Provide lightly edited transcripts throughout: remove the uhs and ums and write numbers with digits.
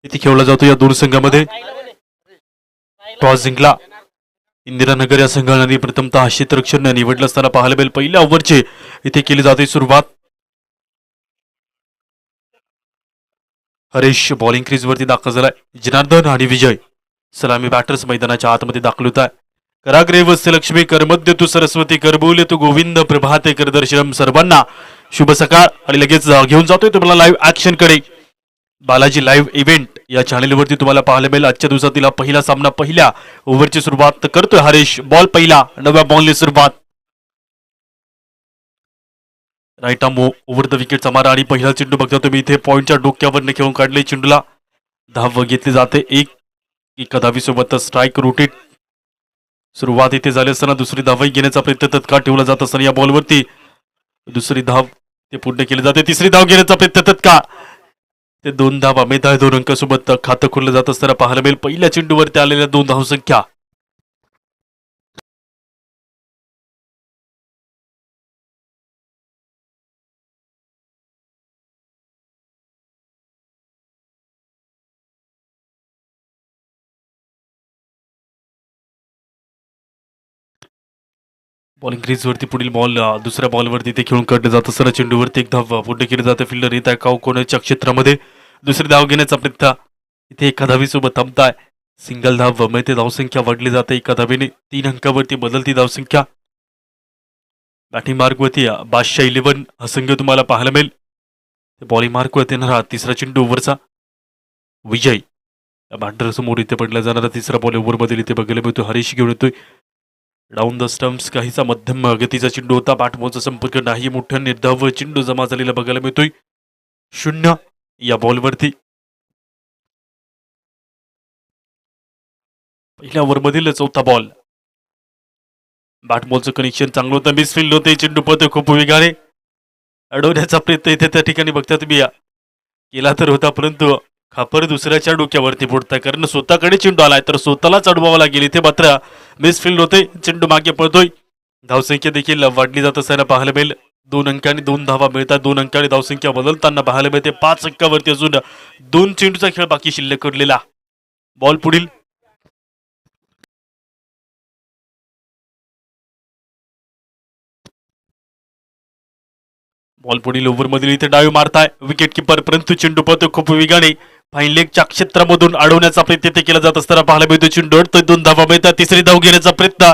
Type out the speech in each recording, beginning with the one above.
इथे खेळला जातो या दोन संघामध्ये. टॉस जिंकला इंदिरानगर या संघाने प्रथमतः क्षेत्ररक्षण निवडलं असताना पाहायला मिळेल. पहिल्या ओव्हरची इथे केली जाते सुरुवात. हरीश बॉलिंग क्रीज वरती दाखल झालाय. जनार्दन आणि विजय सलामी बॅटर्स मैदानाच्या आतमध्ये दाखल होत आहे. कराग्रे वत्स्य लक्ष्मी करमध्य तू सरस्वती करबोले तू गोविंद प्रभाते कर दर्शनम. सर्वांना शुभ सकाळ. आणि लगेच घेऊन जातोय तुम्हाला लाईव्ह ऍक्शन कडे. बालाजी लाईव्ह इव्हेंट या चॅनेलवरती तुम्हाला पाहायला मिळेल. आजच्या दिवसातील पहिला सामना पहिल्या ओव्हरची सुरुवात करतोय हरीश. बॉल पहिला, नव्या बॉलने सुरुवात. राईट आर्म ओव्हर द विकेटचा मारा आणि पहिला चेंडू बघता तुम्ही इथे पॉईंटच्या डोक्यावर खेळून काढले. चेंडूला धाव घेतली जाते. एका धावीसोबत स्ट्राईक रोटेट. सुरुवात इथे झाली असताना दुसरी धावही घेण्याचा प्रयत्न तत्काळ ठेवला जात असताना या बॉलवरती दुसरी धाव ते पूर्ण केली जाते. तिसरी धाव घेण्याचा प्रयत्न तत्काळ ते 2 धावा मिळत आहे. 2 अंकासोबत खातं खोललं जात असताना पाहायला मिळेल. पहिल्या चेंडूवरती आलेल्या 2 धावसंख्या. बॉलिंग क्रीजवरती पुढील बॉल दुसऱ्या बॉलवरती ते खेळून काढलं जात असताना चेंडूवरती एक धाव पूर्ण केली जाते. फिल्डर येत आहे काऊ कोणाच्या क्षेत्रामध्ये. दुसरी धाव घेण्याचा प्रयत्न इथे एका धावीसोबत थांबताय. सिंगल धाव मिळते. धावसंख्या वाढली जाते एका धावेने. 3 अंकावरती बदलती धावसंख्या. बॅटिंग मार्कवरती बादशाह 11 हा संघ तुम्हाला पाहायला मिळेल. बॉलिंग मार्कवरती येणारा तिसरा चेंडू ओव्हरचा विजय बॅटर समोर इथे पडला जाणारा तिसरा बॉल ओव्हरमध्ये इथे बघायला मिळतो. हरीश घेऊन येतोय डाऊन द स्टम्प्स. काहीसा मध्यम गतीचा चेंडू होता. बॅटमोचा संपर्क नाही. मोठ्या निर्धाव चेंडू जमा झालेला बघायला मिळतोय. 0 या बॉलवरती. पहिल्या ओव्हरमधील चौथा बॉल. बॅटबॉलचं कनेक्शन चांगलं होतं. मिसफिल्ड होते. चेंडू पळतोय खूप वेगाने. अडवण्याचा प्रयत्न इथे त्या ठिकाणी बघता तुम्ही केला तर होता, परंतु खापर दुसऱ्याच्या डोक्यावरती फोडताय. कारण स्वतःकडे चेंडू आलाय तर स्वतःलाच अडवावं लागेल. इथे मात्र मिसफिल्ड होते. चेंडू मागे पळतोय. धावसंख्या देखील वाढली जात असताना पाहायला मिळेल. 2 अंकांनी 2 धावा मिळतात. 2 अंकांनी धावसंख्या बदलताना पाहायला मिळते. 5 अंकावरती अजून 2 चेंडूचा खेळ बाकी शिल्लक उरलेला. बॉल पुढील बॉल पुढील ओव्हरमधील इथे डावी मारताय विकेट किपर, परंतु चेंडू पळतो खूप वेगाने. फाईन लेगच्या क्षेत्रामधून अडवण्याचा प्रयत्न ते केला जात असताना पाहायला मिळतो. चेंडू अडतोय. 2 धावा मिळतात. तिसरी धाव घेण्याचा प्रयत्न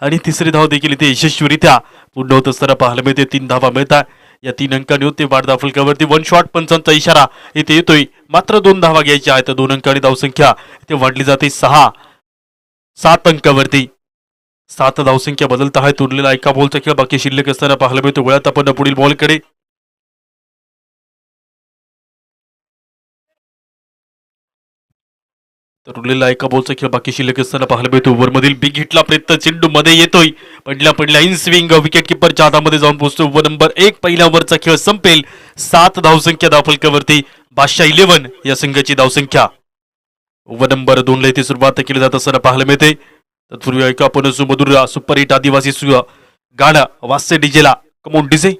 आणि तिसरी धाव देखील इथे यशस्वीरित्या पूर्ण होत असताना पाहायला मिळते. 3 धावा मिळतात. या 3 अंकांनी होते वाढ फलकावरती. 1 शॉट पंचांचा इशारा इथे येतोय. मात्र 2 धावा घ्यायच्या आहेत. 2 अंकांनी धावसंख्या इथे वाढली जाते 7 अंकावरती. 7 धावसंख्या बदलत आहे. उरलेला एका बॉलचा खेळ बाकी शिल्लक असताना पाहायला मिळतो. वळत आपण पुढील बॉलकडे. तर उरलेला एका बॉलचा खेळ बाकी शिल्लक असताना पाहायला मिळतो. ओव्हरमधील बिग हिटला प्रयत्न चेंडू मध्ये येतोय. पडल्या इन स्विंग विकेट किपरच्या हातामध्ये जाऊन पोहोचतो. ओव्हर नंबर 1 पहिल्या ओव्हरचा खेळ संपेल. 7 धावसंख्या धावफलकावरती. बादशाह 11 या संघाची धावसंख्या. ओव्हर नंबर 2 ला इथे सुरुवात केली जात असताना पाहायला मिळते. तत्पूर्वी ऐका आपण सुमधुर सुपर हिट आदिवासी गाणं वास्य डीजेला. Come on DJ.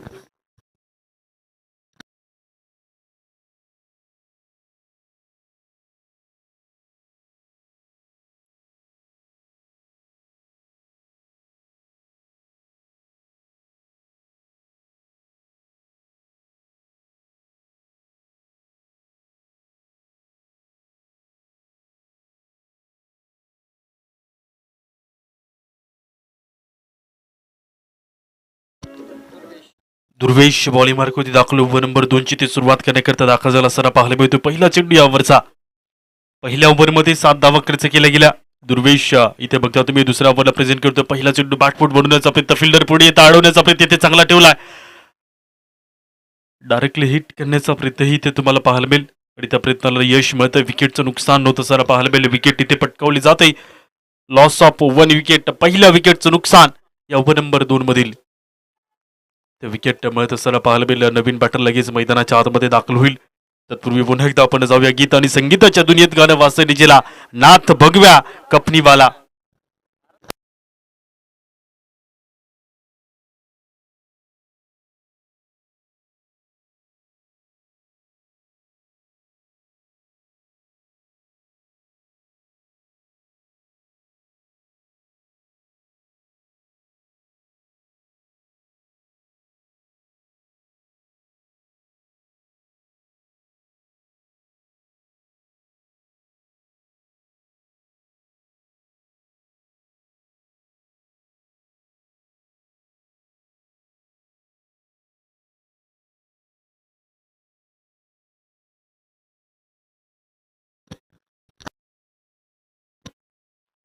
Durvesh bowling mark होती दाखल. ओव्हर नंबर 2 ची ते सुरुवात करण्याकरता दाखल झाला असताना पाहायला मिळतो. पहिला चेंडू या ओव्हरचा. पहिल्या ओव्हरमध्ये 7 धावा खर्च केल्या गेल्या. दुर्वेश इथे बघता तुम्ही दुसऱ्या ओव्हरला प्रेझेंट करतो. पहिला चेंडू बॅटफूट बनवण्याचा प्रयत्न. फिल्डर पुढे येता अडवण्याचा प्रयत्न इथे चांगला ठेवलाय. डायरेक्टली हिट करण्याचा प्रयत्नही इथे तुम्हाला पाहायला मिळेल आणि त्या प्रयत्नाला यश मिळतं. विकेटचं नुकसान होत असताना पाहायला मिळेल. विकेट इथे पटकावली जाते. Loss of 1 wicket. पहिल्या विकेटचं नुकसान या ओव्हर नंबर 2 मधील. ते विकेट मिळत असताना पाहायला मिळेल. नवीन बॅटर लगेच मैदानाच्या आतमध्ये दाखल होईल. तत्पूर्वी पुन्हा एकदा आपण जाऊया गीत आणि संगीताच्या दुनियेत. गाणं वाजतंय डीजेला. नाथ भगव्या कपनीवाला.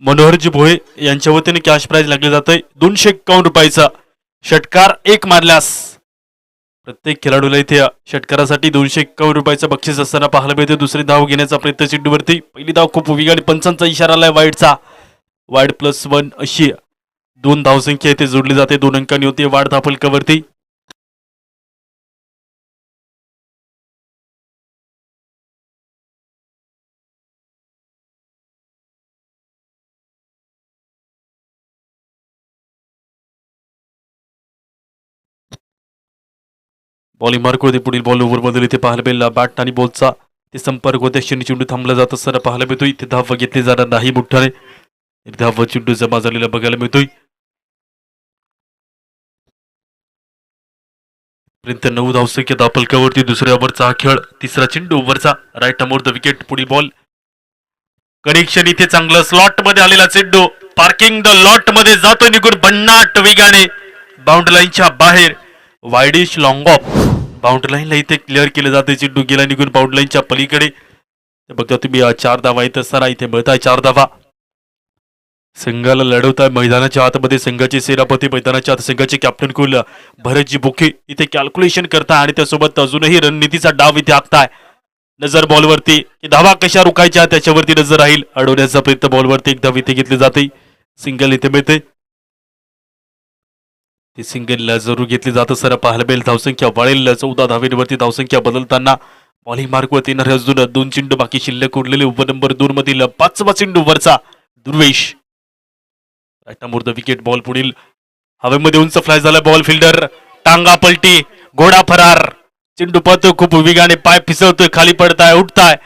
मनोहरजी भोये यांच्या वतीने कॅश प्राइज लागले जात आहे 251 रुपयाचा. षटकार एक मारल्यास प्रत्येक खेळाडूला इथे षटकारासाठी 251 रुपयाचं बक्षीस असताना पाहायला मिळते. दुसरी धाव घेण्याचा प्रयत्न चेंडूवरती. पहिली धाव खूप वेगाने, पंचांचा इशारा आलाय वाईडचा. वाईड +1 अशी 2 धावसंख्या इथे जोडली जाते. 2 अंकांनी होते वाढ धापलकावरती. बॉलिंग मार्क होते. पुढील बॉल ओव्हर बदल इथे पाहायला मिळेल. बॅट आणि बॉलचा ते संपर्क होते. चेंडू थांबला जात असताना पाहायला मिळतोय. इथे धाव घेतली जाणार नाही मोठ्याने. धाव चेंडू जमा झालेला बघायला मिळतोय. पर्यंत 9 धावसंख्या धापलकावरती. दुसऱ्या ओव्हरचा हा खेळ. तिसरा चेंडू ओव्हरचा राईट अमोर द विकेट. पुढील बॉल कनेक्शन इथे चांगलं. स्लॉट मध्ये आलेला चेंडू पार्किंग द लॉट मध्ये जातोय निघून भन्नाट वेगाने बाउंड्री लाईनच्या बाहेर. वाईडिश लॉंग ऑफ बाउंड्री लाईनला इथे क्लिअर केले जाते. चेंडू गेला निघून बाउंड्री लाईनच्या पलीकडे. बघता तुम्ही 4 धावा येत असताना इथे मिळताय 4 धावा. संघाला लढवताय मैदानाच्या आतमध्ये. संघाचे सेनापती मैदानाच्या आत संघाचे कॅप्टन कुल भरतजी बोके इथे कॅल्क्युलेशन करताय आणि त्यासोबत अजूनही रणनीतीचा डाव इथे आखताय. नजर बॉलवरती. धावा कशा रोखायच्या त्याच्यावरती नजर राहील. अडवण्याचा प्रयत्न बॉलवरती एक धाव इथे घेतली जाते. सिंगल इथे मिळते. ते सिंगल जरूर घेतली जात असताना पाहायला मिळेल. धावसंख्या वाढेल. 14 धावेवरती धावसंख्या बदलताना बॉलिंग मार्कवरती येणारे अजून 2 चेंडू बाकी शिल्लक उरलेले. ओव्हर नंबर 2 मधील 5वा चेंडू वरचा Durvesh right arm over the wicket. Ball पुढील हवेमध्ये उंच फ्लाय झाला. बॉल फिल्डर टांगा पलटी. घोडा फरार. चेंडू पळतोय खूप वेगाने. पाय फिसवतोय. खाली पडताय उठताय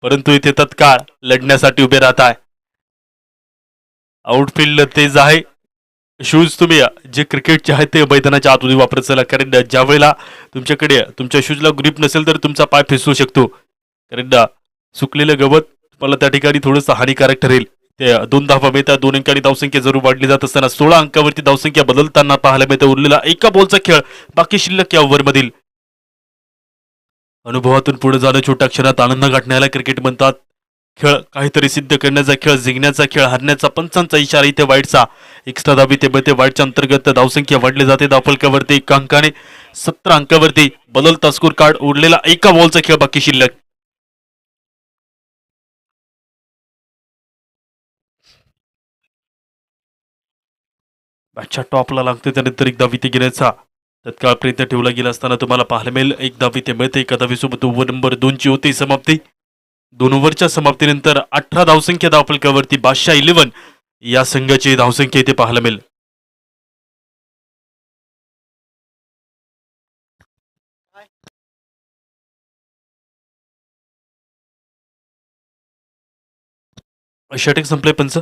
परंतु इथे तत्काळ लढण्यासाठी उभे राहताय. आउटफील्ड तेज आहे. शूज तुम्ही जे क्रिकेटचे आहेत ते मैदानाच्या आतमध्ये वापरत चला. कारण ज्या वेळेला तुमच्याकडे तुमच्या शूजला ग्रिप नसेल तर तुमचा पाय फिसवू शकतो. कारण सुकलेलं गवत तुम्हाला त्या ठिकाणी थोडंसं हानिकारक ठरेल. ते 2 धावा मिळतात. 2 अंकांनी धावसंख्या जरूर वाढली जात असताना 16 अंकावरती धावसंख्या बदलताना पाहायला मिळते. उरलेला एका बॉलचा खेळ बाकी शिल्लक या ओव्हरमधील. अनुभवातून पुढे जाणं, छोट्या क्षणात आनंद गाठण्याला क्रिकेट म्हणतात. खेळ काहीतरी सिद्ध करण्याचा खेळ, जिंकण्याचा खेळ, हरण्याचा पंचांचा इशारा इथे वाईडचा. एक्स्ट्रा धाव इथे मिळते. वाईडच्या अंतर्गत धावसंख्या वाढली जाते. धावफलकावरती 1 अंकाने 17 अंकावरती बदलता स्कोर कार्ड. उरलेला एका बॉलचा खेळ बाकी शिल्लक. बॅटच्या टॉपला लागते. त्यानंतर एक धाव इथे घेण्याचा तत्काळ प्रयत्न ठेवला गेला असताना तुम्हाला पाहायला मिळेल. एक धाव इथे मिळते. एका धावीसोबत ओव्हर नंबर 2 ची होते समाप्ती. 2 ओव्हरच्या समाप्तीनंतर 18 धावसंख्या धावफलकावरती. बादशाह 11 या संघाची धावसंख्या इथे पाहायला मिळेल. षटक संपले पंच.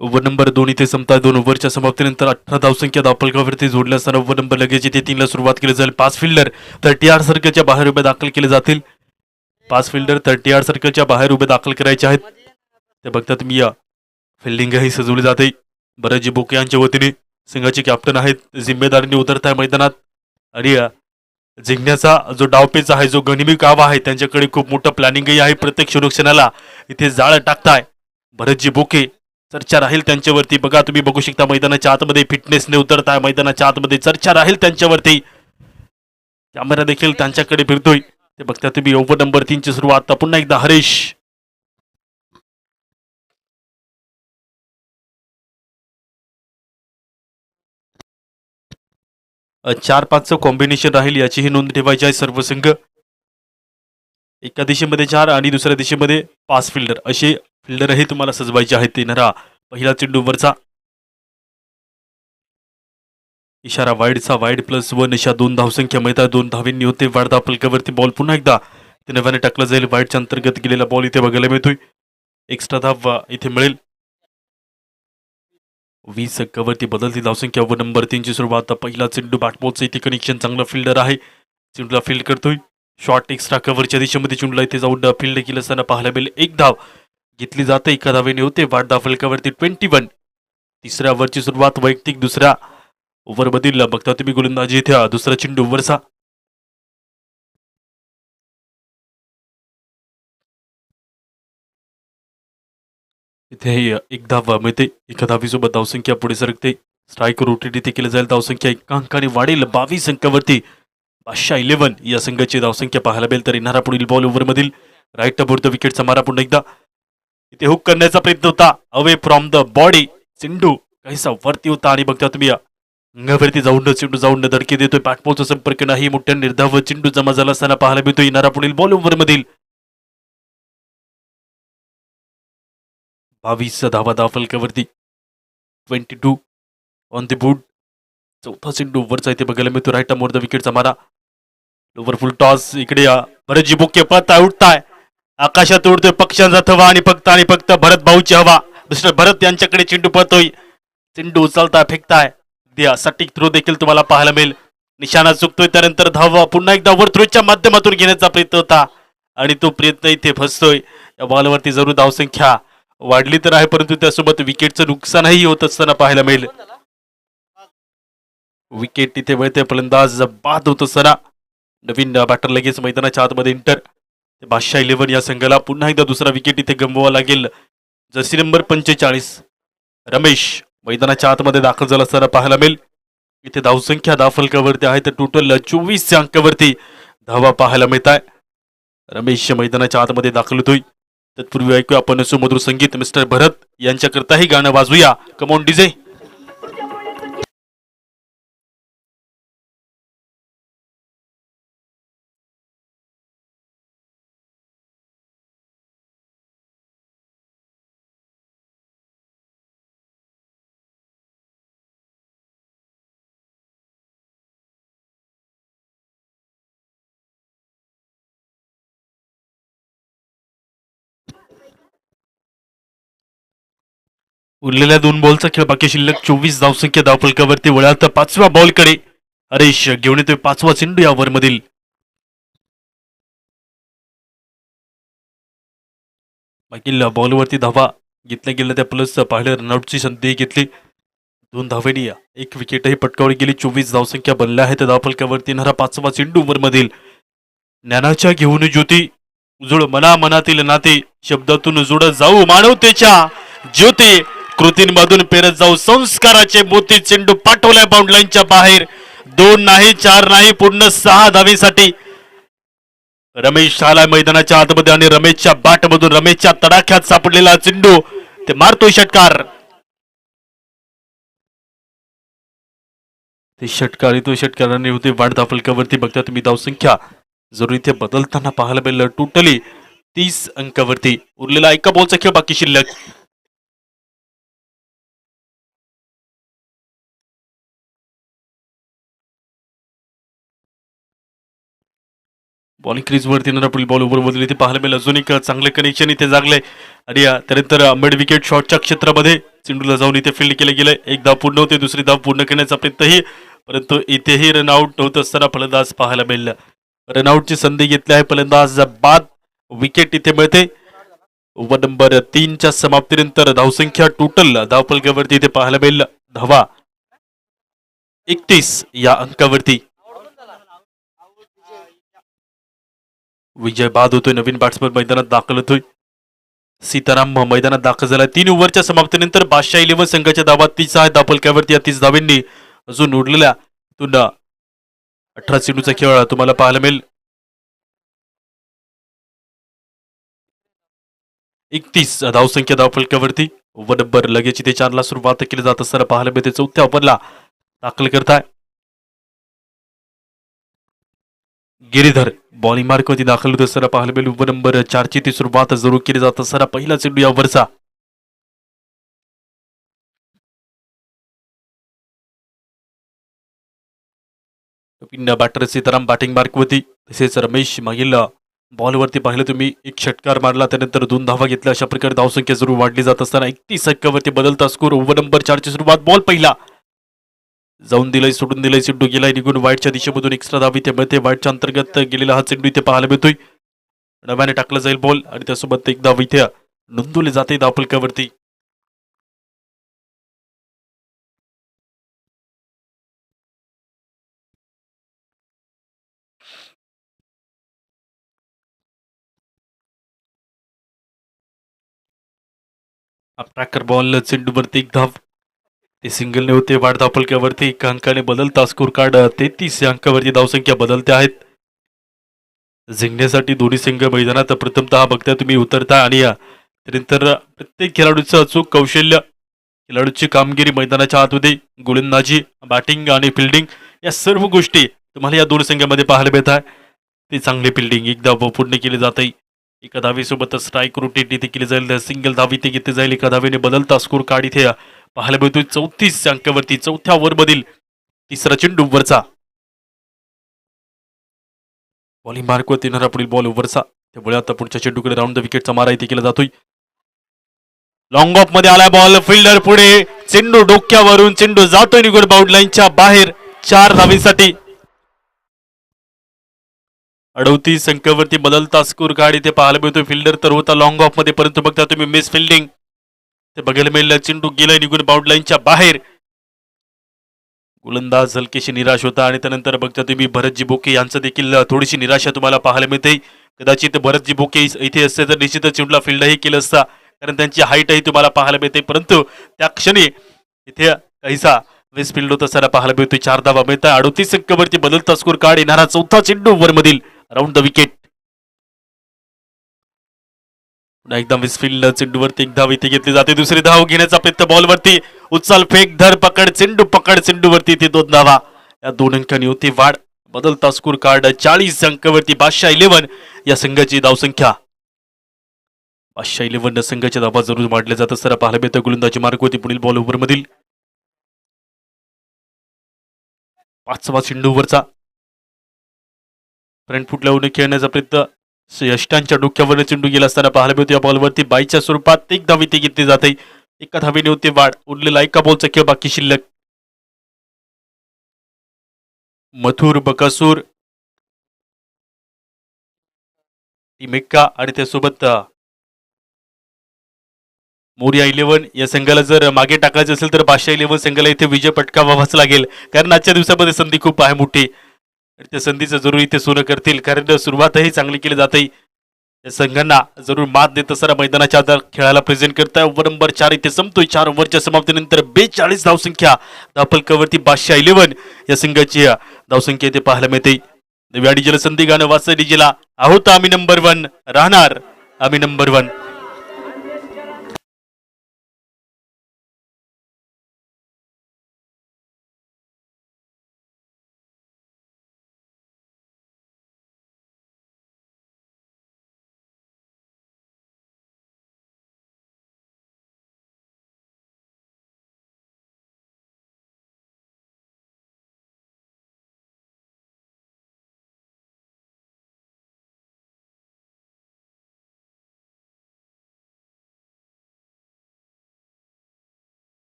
ओव्हर नंबर 2 इथे संपतात. 2 ओव्हरच्या समाप्तीनंतर 18 धावसंख्या धावफलकावरती जोडल्या असताना ओव्हर नंबर लगेच इथे 3 ला सुरुवात केली जाईल. 5 फिल्डर 30 यार्ड सर्कलच्या बाहेर उभे दाखल केले जातील. 5 फिल्डर 30 यार्ड सर्कलच्या बाहेर उभे दाखल करायचे आहेत. ते बघता तुम्ही फिल्डिंगही सजवली जाते. भरतजी बोके यांच्या वतीने संघाचे कॅप्टन आहेत. जिम्मेदारीने उतरत आहे मैदानात आणि जिंकण्याचा जो डावपेच आहे, जो गनिमी काव आहे, त्यांच्याकडे खूप मोठं प्लॅनिंगही आहे. प्रत्येक क्षणाला इथे जाळ टाकताय भरतजी बोके. चर्चा राहील त्यांच्यावरती. बघा तुम्ही बघू शकता मैदानाच्या आतमध्ये फिटनेसने उतरताय. मैदानाच्या आतमध्ये चर्चा राहील त्यांच्यावरती. कॅमेरा देखील त्यांच्याकडे फिरतोय. ते बघता तुम्ही. ओव्हर नंबर 3 ची सुरुवात. पुन्हा एकदा हरीश. 4-5चं कॉम्बिनेशन राहील याचीही नोंद ठेवायची आहे. सर्व संघ एका दिशेमध्ये 4 आणि दुसऱ्या दिशेमध्ये 5 फिल्डर असे फिल्डरही तुम्हाला सजवायचे आहेत. येणारा पहिला चेंडू वरचा इशारा वाईडचा. वाईड +1 अशा 2 धावसंख्या मिळतात. 2 धावींनी होते वाढ धावफलकावरती. बॉल पुन्हा एकदा ते नव्याने टाकला जाईल. वाईडच्या अंतर्गत गेलेला बॉल इथे बघायला मिळतोय. एक्स्ट्रा धाव इथे मिळेल. 20 अंकावरती बदलती धावसंख्या. ओव्हर नंबर 3 ची सुरुवात. पहिला चेंडू बॅटबॉलचं इथे कनेक्शन. चांगला फिल्डर आहे. चेंडूला फील्ड करतोय. शॉर्ट एक्स्ट्रा कव्हरच्या दिशेमध्ये चेंडूला इथे जाऊन फील्ड केलं असताना पाहायला मिळेल. एक धाव घेतली जाते. एका धावेने होते वाढ धावफलकावरती 21. तिसऱ्या ओव्हरची सुरुवात वैयक्तिक. दुसऱ्या ओव्हरमधील बघता तुम्ही गोलंदाजी इथे. दुसरा चेंडू ओव्हरचा. इथे एक धाव मिळते. एका धावीसोबत धावसंख्या पुढे सरकते. स्ट्राईक रोटेट इथे केलं जाईल. धावसंख्या एका अंकाने वाढेल 22 अंकावरती. बादशाह 11 या संघाची धावसंख्या पाहायला मिळेल. तर येणारा पुढील बॉल ओव्हरमधील राईट बोर्ड विकेटचा मारा पुन्हा एकदा इथे हुक करण्याचा प्रयत्न होता. अवे फ्रॉम द बॉडी चेंडू काहीसा वरती होता आणि बघता तुम्ही अंगावरती जाऊन चेंडू जाऊन धडकी देतोय. पाठपोचा संपर्क नाही. मोठ्या निर्धाव चेंडू जमा झाला असताना पाहायला मिळतो. येणारा पुढील बॉल ओव्हरमधील 22 धावा फलकावरती. 22 ऑन द बोर्ड. चौथा चेंडू वरचा इथे बघायला मिळतो. राईट मोर द विकेटचा मारा. ओव्हरफुल टॉस इकडे या भरत जिबुके पळताय उठताय. आकाशात उडतोय पक्ष्यांचा थवा आणि फक्त भरत भाऊची हवा. दुसरं भरत यांच्याकडे चेंडू पळतोय. चेंडू उचलताय फेकताय. द्या सटीक थ्रो देखील तुम्हाला पाहायला मिळेल. निशाणा चुकतोय त्यानंतर धावा पुन्हा एकदा वर थ्रोच्या माध्यमातून घेण्याचा प्रयत्न होता आणि तो प्रयत्न इथे फसतोय. या बॉलवरती जरूर धावसंख्या वाढली तर आहे परंतु त्यासोबत विकेटचं नुकसानही होत असताना पाहायला मिळेल. विकेट तिथे मिळते. फलंदाज बाद होत असताना नवीन बॅटर लगेच मैदानाच्या आतमध्ये इंटर. बादशाह 11 या संघाला पुन्हा एकदा दुसरा विकेट इथे गमवावा लागेल. जर्सी नंबर 45 रमेश मैदानाच्या आतमध्ये दाखल झाला असताना पाहायला मिळेल. इथे धावसंख्या फलकावरती आहे तर टोटल 24 अंकावरती धावा पाहायला मिळत आहे. रमेश मैदानाच्या आतमध्ये दाखल होतोय. तत्पूर्वी ऐकूया आपण सुमधुर संगीत मिस्टर भरत यांच्याकरताही गाणं वाजूया. Come on DJ. उरलेल्या 2 बॉलचा खेळ बाकी शिल्लक 24 धावसंख्या धावफलकावरती वळात 5व्या बॉलकडे हरेश घेऊन येतोय 5वा चेंडू या ओव्हरमधील. मागील बॉलवरती धावा घेतल्या गेल्या त्या प्लस पाहिलं रनआउटची संधी घेतली. 2 धावेनी एक विकेटही पटकावली गेली. 24 धावसंख्या बनल्या आहेत धावफलकावरती. येणारा 5वा चेंडू ओव्हरमधील. ज्ञानाच्या घेऊन ज्योती उजळ मना मनातील नाते शब्दातून जोडत जाऊ मानवतेच्या ज्योती कृतींमधून पेरत जाऊ संस्काराचे मोती. चेंडू पाठवल्या बाउंडलाईनच्या बाहेर. 2 नाही 4 नाही पूर्ण 6 धावेसाठी रमेश आला मैदानाच्या आतमध्ये आणि रमेशच्या बॅटमधून रमेशच्या तडाख्यात सापडलेला चेंडू ते मारतोय षटकार. ते षटकार तो षटकाराने होते वाढ फलकावरती. बघता तुम्ही धावसंख्या जरूर इथे बदलताना पाहायला मिळेल. टोटली 30 अंकावरती. उरलेला एका बॉलचा खेळ बाकी शिल्लक. बॉलिंग क्रीजवरती पुढील बॉल ओव्हर बदल इथे पाहायला मिळेल. अजून एक चांगले कनेक्शन इथे जागले आणि त्यानंतर मिड विकेट शॉटच्या क्षेत्रामध्ये चेंडूला जाऊन इथे फील्ड केले गेले. एक धाव पूर्ण होते. दुसरी धाव पूर्ण करण्याचा प्रयत्नही परंतु इथेही रनआउट होत असताना फलंदाज पाहायला मिळाला. रनआउटची संधी घेतली आहे. फलंदाज बाद. विकेट इथे मिळते. ओव्हर नंबर 3च्या समाप्तीनंतर धावसंख्या टोटल धावफलकावरती इथे पाहायला मिळेल धावा 31 या अंकावरती. विजय बाद होतोय. नवीन बॅट्समन मैदानात दाखल होतोय. सीताराम मैदानात दाखल झाला. 3 ओव्हरच्या समाप्तीनंतर बादशाह 11 संघाच्या धावा 30 आहेत धावफलकावरती. या 30 धावांनी अजून उरलेल्या 18 चेंडूचा खेळ तुम्हाला पाहायला मिळेल. 31 धावसंख्या धावफलकावरती. ओव्हर नंबर लगेच इथे 4ला सुरुवात केली जात असताना पाहायला मिळते. 4थ्या ओव्हरला दाखल करताय गिरीधर. बॉलिंग मार्कवरती दाखल होत असताना पाहायला मिळेल. ओव्हर नंबर 4ची ती सुरुवात जरूर केली जात असताना पहिला चेंडू या ओव्हरचा. बॅटर सीताराम बॅटिंग मार्कवरती. तसेच रमेश मागील बॉलवरती पाहिलं तुम्ही एक षटकार मारला त्यानंतर 2 धावा घेतल्या. अशा प्रकारे धावसंख्या जरूर वाढली जात असताना 31 अंकावरती बदलता स्कोर. ओव्हर नंबर 4ची सुरुवात. बॉल पहिला जाऊन दिलंय सोडून दिलंय. चेंडू गेलाय निघून वाईटच्या दिशेमधून एक्स्ट्रा धाव इथे मिळते. वाईटच्या अंतर्गत गेलेला हा चेंडू इथे पाहायला मिळतोय. नव्याने टाकला जाईल बॉल आणि त्यासोबत एक धाव इथे नोंदवले जाते धावफलकावरती. ट्रॅकर बॉल चेंडूवरती एक धाव, ते सिंगलने होते. वाढ धावफलकावरती 1 अंकाने बदलता स्कोर कार्ड 33 अंकावरती धावसंख्या बदलते आहेत. जिंकण्यासाठी दोन्ही संघ मैदानात प्रथमतः बघता तुम्ही उतरता आणि त्यानंतर प्रत्येक खेळाडूचं अचूक कौशल्य, खेळाडूची कामगिरी मैदानाच्या आतमध्ये, गोलंदाजी, बॅटिंग आणि फिल्डिंग या सर्व गोष्टी तुम्हाला या दोन संघामध्ये पाहायला मिळत आहे. ती चांगली फिल्डिंग एकदा पूर्ण केली जाते. एका धावेसोबत स्ट्राईक रोटेट इथे केली जाईल, सिंगल धाव इथे घेतली जाईल. एका धावेने बदलता स्कोर कार्ड इथे पाहायला मिळतोय. 34 अंकावरती चौथ्या ओव्हरमधील तिसरा चेंडू वरचा बॉलिंग मार्कवरती येणारा पुढील बॉल ओव्हरचा, त्यामुळे आता पुढच्या चेंडूकडे राऊंड द विकेटचा मारा इथे केला जातोय. लॉंग ऑफ मध्ये आला बॉल, फिल्डर पुढे, चेंडू डोक्यावरून, चेंडू जातोय निघून बाउंड लाईनच्या बाहेर 4 धावेसाठी. 38 अंकावरती बदलता स्कोर कार्ड इथे पाहायला मिळतोय. फिल्डर तर होता लॉंग ऑफ मध्ये, परंतु बघता तुम्ही मिस फिल्डिंग ते बघायला मिळालं. चेंडू गेलाय निघून बाउंड लाईनच्या बाहेर. गोलंदाज हलकेशी निराश होता आणि त्यानंतर बघता तुम्ही भरतजी बोके यांचं देखील थोडीशी निराशा तुम्हाला पाहायला मिळते. कदाचित भरतजी बोके इथे असते तर निश्चितच चेंडूला फील्डही केलं असता, कारण त्यांची हाईटही तुम्हाला पाहायला मिळते. परंतु त्या क्षणी इथे काहीसा वेस्ट फील्ड होत असताना पाहायला मिळतोय. 4 धावा मिळतात. 38 अंकावरती बदलता स्कोर कार्ड येणारा चौथा चेंडू ओव्हर मधील राऊंड द विकेट. पुन्हा एकदा मिसफील्ड चेंडूवरती एक धाव इथे घेतली जाते. दुसरी धाव घेण्याचा प्रयत्न बॉलवरती, उचल फेक धर पकड, चेंडू चेंडूवरती इथे 2 धावा. या 2 अंकांनी होती वाढ. बदलता स्कोर कार्ड 40 अंकावरती बादशाह 11 या संघाची धावसंख्या. बादशाह 11 संघाच्या धावा जरूर वाढल्या जात असताना पाहायला मिळतं. गोलंदाजी मार्क होती पुढील बॉल ओव्हर मधील 5वा चेंडू ओव्हरचा. फ्रंट फुट लावून खेळण्याचा प्रयत्न, यष्टांच्या डोक्यावर चेंडू गेला असताना पाहायला मिळतो. या बॉलवरती बाईच्या स्वरूपात एक धाव इथे घेतली जाते. एका धावेने होते वाढ. उरलेला एका बॉलचा खेळ बाकी शिल्लक. मथुर, बकासूर, टिमेक्का आणि त्यासोबत मोरिया 11 या संघाला जर मागे टाकायचं असेल तर बादशाह 11 संघाला इथे विजय पटकावावाच लागेल, कारण आजच्या दिवसामध्ये संधी खूप आहे मोठी. त्या संधीचं जरूर इथे सोनं करतील, कारण सुरुवातही चांगली केली जाते. या संघांना जरूर मात देत असताना मैदानाच्या आधार खेळायला प्रेझेंट करताय. ओव्हर नंबर 4 इथे संपतोय. 4 ओव्हरच्या समाप्तीनंतर 42 धावसंख्या. धावफलकावरती बादशाह 11 या संघाची धावसंख्या इथे पाहायला मिळते. नव्या डीजेला संधी गाणं वाचतं डीजेला, आहोत आम्ही नंबर 1, राहणार आम्ही नंबर 1.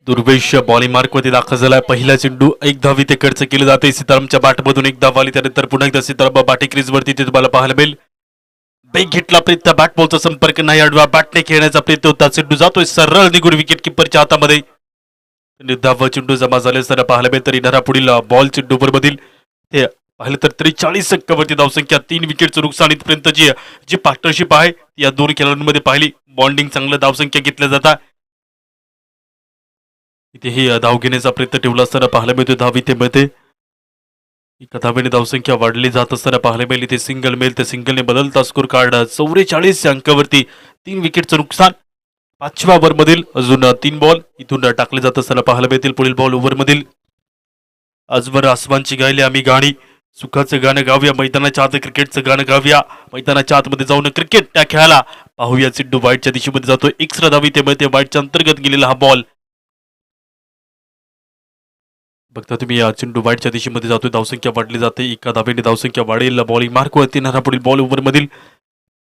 दुर्वेश बॉलिंग मार्कवरती दाखल झालाय. पहिला चेंडू एक धाव इथे खर्च केली जाते. सीतारामच्या बॅटमधून एक धाव आली, त्यानंतर पुन्हा एकदा सीताराम बॅटिंग क्रीजवरती ते तुम्हाला पाहायला मिळेल. बेग घेतला प्रयत्न, बॅट बॉलचा संपर्क नाही, आडवा बॅटने खेळण्याचा प्रयत्न होता. चेंडू जातोय सरळ निघून विकेट किपरच्या हातामध्ये. धाव चेंडू जमा झाले असताना पाहायला मिळेल. तरी येणारा पुढील बॉल चेंडू मधील ते पाहिलं तर 43 अंकावरती धावसंख्या. 3 विकेटचं नुकसान. इथपर्यंत जी पार्टनरशिप आहे या 2 खेळाडूंमध्ये पाहिली. बॉन्डिंग चांगलं, धावसंख्या घेतल्या जातात. इथेही धाव घेण्याचा प्रयत्न ठेवला असताना पाहायला मिळतो. धाव इथे मिळते. एका धावेने धावसंख्या वाढली जात असताना पाहायला मिळेल. इथे सिंगल मिळेल, त्या सिंगलने बदलता स्कोर कार्ड 44 अंकावरती. 3 विकेटचं नुकसान. 5व्या ओव्हर मधील अजून 3 बॉल इथून टाकले जात असताना पाहायला मिळतील. पुढील बॉल ओव्हर मधील आजवर आसमानची गायली आम्ही गाणी, सुखाचं गाणं गाऊया, मैदानाच्या आत क्रिकेटचं गाणं गाऊया, मैदानाच्या आतमध्ये जाऊन क्रिकेट त्या खेळाला पाहूया. चिंडू वाईटच्या दिशेमध्ये जातोय, एक्स्ट्रा धावी ते मिळते, वाईटच्या अंतर्गत गेलेला हा बॉल. बघता तुम्ही या चिंडू वाईटच्या दिशेमध्ये जातोय, धावसंख्या वाढली जाते, एका धावेने धावसंख्या वाढेल. बॉलिंग मार्क वरती येणारा पुढील बॉल ओव्हर मधील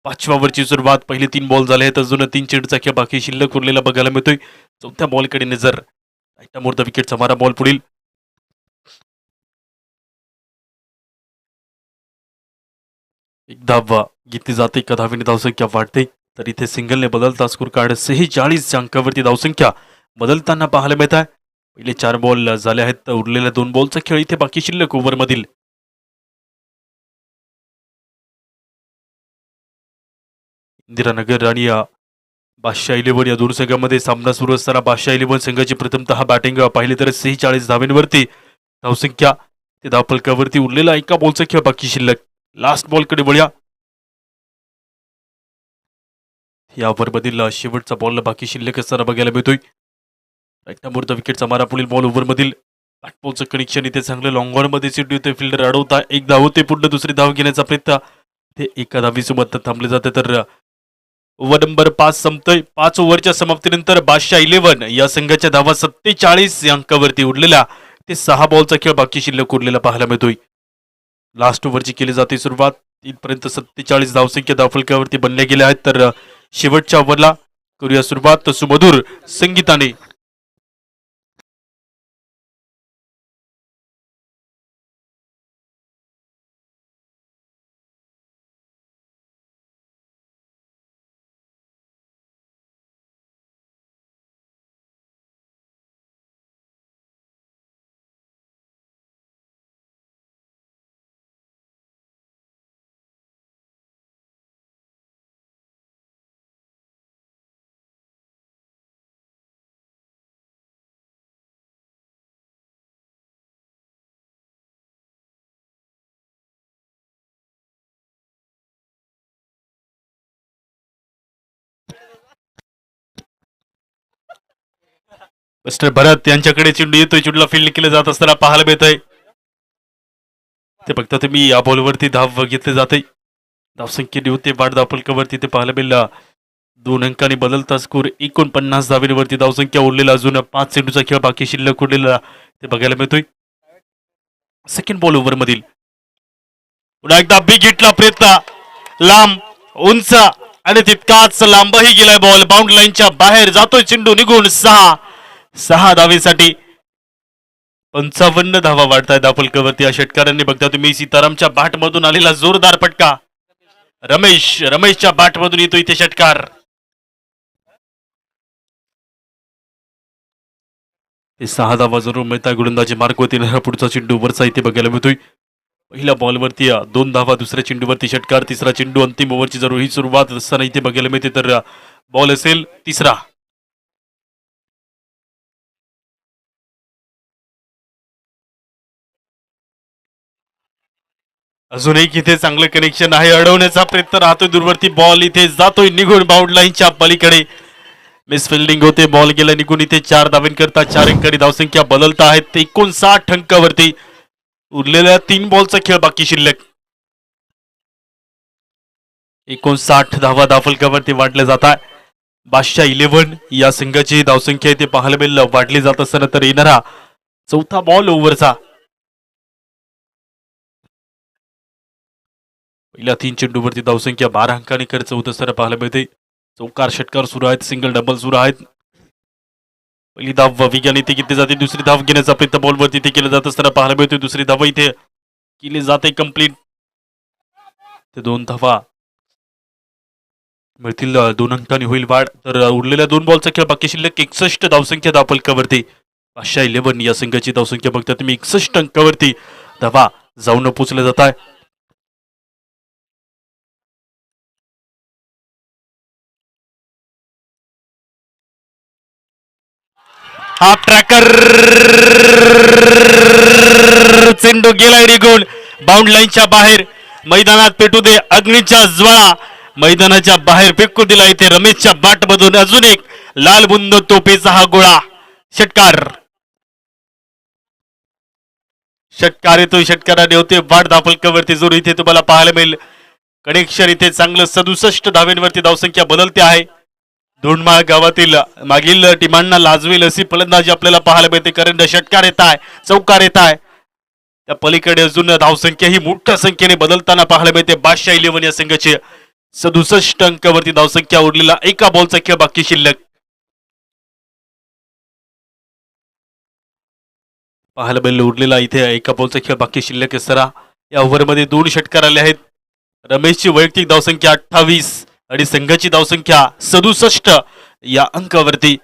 5व्या ओव्हरची सुरुवात. पहिले 3 बॉल झाले आहेत, अजून 3 चेंडूचा खेळ बाकी शिल्लक उरलेला बघायला मिळतोय. 4थ्या बॉलकडे नजर, मोर्चा विकेटचा मारा बॉल पुढील. एक धाव घेतली जाते, एका धावेने धावसंख्या वाढते, तर इथे सिंगलने बदलता स्कोर कार्ड 46 अंकावरती धावसंख्या बदलताना पाहायला मिळत आहे. पहिले 4 बॉल झाले आहेत, तर उरलेल्या 2 बॉलचा खेळ इथे बाकी शिल्लक ओव्हर मधील. इंदिरानगर आणि बादशाह 11 या दोन संघांमध्ये सामना सुरू असताना बादशाह 11 संघाची प्रथमतः बॅटिंग पाहिली तर 46 धावेंवरती धावसंख्या, ते धावफलकावरती उरलेला एका बॉलचा खेळ बाकी शिल्लक. लास्ट बॉलकडे वळूया. या ओव्हरमधील शेवटचा बॉल बाकी शिल्लक असताना बघायला मिळतोय. मोर्चा विकेटचा मारा पुढील बॉल ओव्हरमधील. बॅटबॉलचं कनेक्शन इथे चांगलं लॉंग ऑन मध्ये सिटी होते, फिल्डर अडवता, एक धाव होते, पुढे दुसरी धाव घेण्याचा प्रयत्न, ते एका धावीसोबत थांबले जाते. तर ओव्हर नंबर 5 संपतोय. 5 ओव्हरच्या समाप्तीनंतर बादशाह 11 या संघाच्या धावा 47 या अंकावरती उरलेल्या, ते 6 बॉलचा खेळ बाकी शिल्लक उरलेला पाहायला मिळतोय. लास्ट ओव्हरची केली जाते सुरुवात. इथपर्यंत 47 धावसंख्या धावफलकावरती बनल्या गेल्या आहेत, तर शेवटच्या ओव्हरला करूया सुरुवात सुमधुर संगीताने. मिस्टर भरत यांच्याकडे चेंडू येतोय, चेंडूला फील्ड केलं जात असताना पाहायला मिळतंय. ते बघता तुम्ही या बॉलवरती धाव घेतले जाते, धावसंख्येने होते वाढ धावफलकावरती ते पाहायला मिळालं. 2 अंकांनी बदलता स्कोर 49 धावेवरती धावसंख्या उरलेला, अजून 5 चेंडूचा खेळ बाकी शिल्लक उरलेला ते बघायला मिळतोय. सेकंड बॉल ओव्हर मधील पुन्हा एकदा बिग हिटला प्रयत्न, लांब, उंच आणि तितकाच लांबही गेलाय बॉल, बाउंड लाईनच्या बाहेर जातोय चेंडू निघून. 6 धावेसाठी 55 धावा वाढताय धावफलकावरती या षटकारांनी. बघता तुम्ही सीतारामच्या बॅट मधून आलेला जोरदार फटका, रमेशच्या बॅट मधून येतो इथे षटकार. ते 6 धावा जरूर मिळतात, गोलंदाजी मार्क होती. पुढचा चेंडू वरचा इथे बघायला मिळतोय. पहिल्या बॉलवरती 2 धावा, दुसऱ्या चेंडूवरती षटकार, तिसरा चेंडू अंतिम ओव्हरची जरूर ही सुरुवात असताना इथे बघायला मिळते, तर बॉल असेल तिसरा. अजून एक इथे चांगलं कनेक्शन आहे, अडवण्याचा प्रयत्न राहतोय, दूरवरती बॉल इथे जातोय निघून बाउंड लाईनच्या पलीकडे. मिस फिल्डिंग होते, बॉल गेला निघून. इथे 4 धावेंकरता 4 अंकांनी धावसंख्या बदलता आहेत, 59 अंकावरती उरलेल्या 3 बॉलचा खेळ बाकी शिल्लक. 59 धावा धावफलकावरती वाढल्या जात आहे. बादशाह 11 या संघाची धावसंख्या इथे पाहायला मिळेल वाढली जात असताना, तर येणारा 4था बॉल ओव्हरचा. पहिल्या 3 चेंडूवरती धावसंख्या 12 अंकांनी खर्च होत असताना पाहायला मिळते. चौकार षटकार सुरू आहेत, सिंगल डबल सुरू आहेत. पहिली धाव विज्ञान इथे घेतली जाते, दुसरी धाव घेण्याचा प्रयत्न बॉलवरती इथे केला जात असताना पाहायला मिळते. दुसरी धाव इथे केली जाते कंप्लीट, ते 2 धावा मिळतील, 2 अंकांनी होईल वाढ. तर उरलेल्या 2 बॉलचा खेळ बाकी शिल्लक 61 धावसंख्या धावफलकावरती. बादशाह 11 या संघाची धावसंख्या बघता तुम्ही 61 अंकावरती धावा जाऊन पोचल्या जात आहे. हाफ ट्रॅकर, चेंडू गेलाय निघून बाउंड लाईनच्या बाहेर. मैदानात पेटू दे अग्नीच्या ज्वाळा, मैदानाच्या बाहेर फेकू दिला इथे रमेशच्या बॅट मधून. अजून एक लाल बुंद तोपेचा हा गोळा, षटकार. षटकार येतोय, षटकाराने होते वाढ धापलकावरती जोर इथे तुम्हाला पाहायला मिळेल. कनेक्शन इथे चांगलं 67 धाव्यांवरती धावसंख्या बदलते आहे. दोंडमाळ गावातील मागील टीमांना लाजवेल अशी फलंदाजी आपल्याला पाहायला मिळते. कारण षटकार येत आहे, चौकार येत आहे. त्या पलीकडे अजून धावसंख्या ही मोठ्या संख्येने बदलताना पाहायला मिळते. बादशाह 11 या संघाची 67 अंकावरती धावसंख्या उरलेला एका बॉलचा खेळ बाकी शिल्लक पाहायला मिळेल. उरलेला इथे एका बॉलचा खेळ बाकी शिल्लक सरा. या ओव्हरमध्ये 2 षटकार आले आहेत. रमेशची वैयक्तिक धावसंख्या 28 आणि संघाची धावसंख्या 67 या अंकावरती.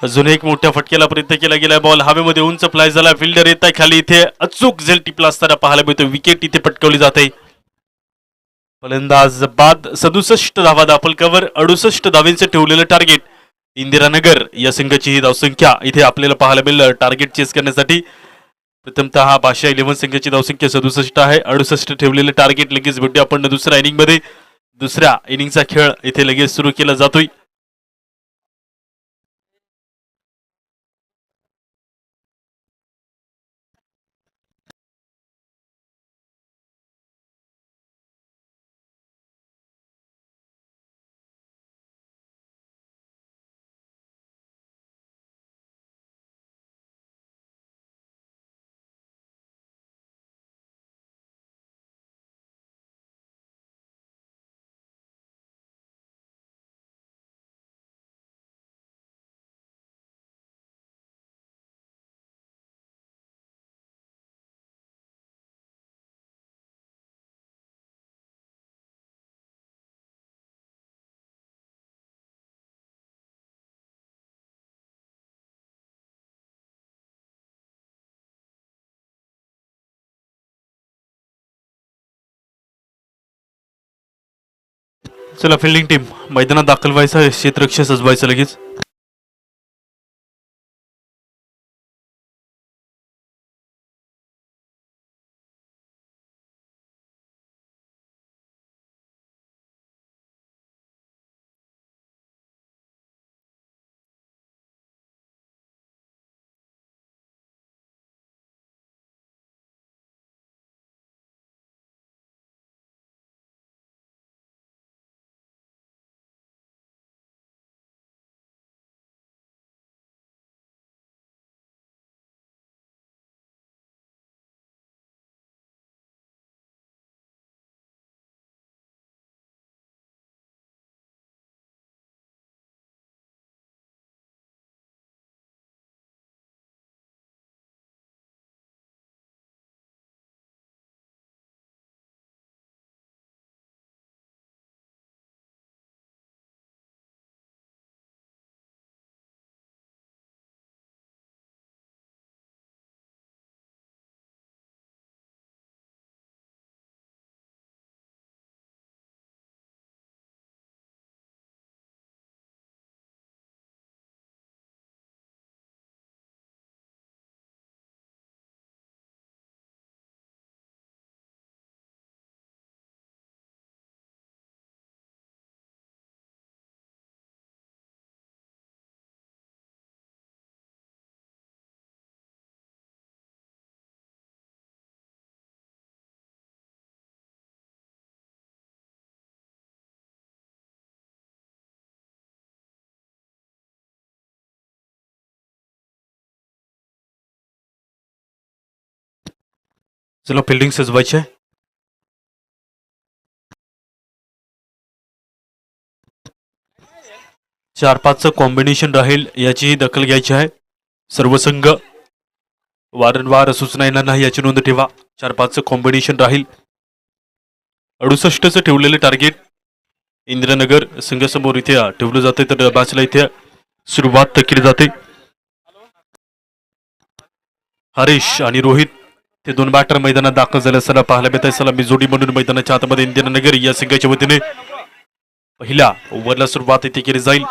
अजून एक मोठ्या फटक्याला प्रयत्न केला गेला. बॉल हवेमध्ये उंच फ्लाय झाला. फिल्डर येत आहे खाली. इथे अचूक झेल टिपला असताना पाहायला मिळतो. विकेट इथे पटकावली जाते. फलंदाज बाद 67 धावा दाखल 68 धावांचं ठेवलेलं टार्गेट. इंदिरानगर या संघाची ही धावसंख्या इथे आपल्याला पाहायला मिळेल. टार्गेट चेस करण्यासाठी प्रथमतः हा बादशाह 11 संघाची धावसंख्या 67 आहे. 68 ठेवलेलं टार्गेट. लगेच भेटूया आपण दुसऱ्या इनिंग मध्ये. दुसऱ्या इनिंगचा खेळ इथे लगेच सुरू केला जातोय. चला फिल्डिंग टीम मैदानात दाखल व्हायचं. क्षेत्ररक्षण सजवायचं लगेच. चला फिल्डिंग सजवायची आहे. 4-5चं कॉम्बिनेशन राहील याचीही दखल घ्यायची आहे. सर्व संघ वारंवार सूचना येणार नाही याची नोंद ठेवा. 4-5चं कॉम्बिनेशन राहील. 68चं ठेवलेले टार्गेट इंदिरानगर संघासमोर इथे ठेवलं जाते. तर मॅचला इथे सुरुवात केली जाते. हरीश आणि रोहित ते 2 बॅटर मैदानात दाखल झाले असताना पाहायला मिळत आहे. सलामी जोडी म्हणून मैदानाच्या आतमध्ये इंदिरानगर या संघाच्या वतीने पहिल्या ओव्हरला सुरुवात इथे केली जाईल.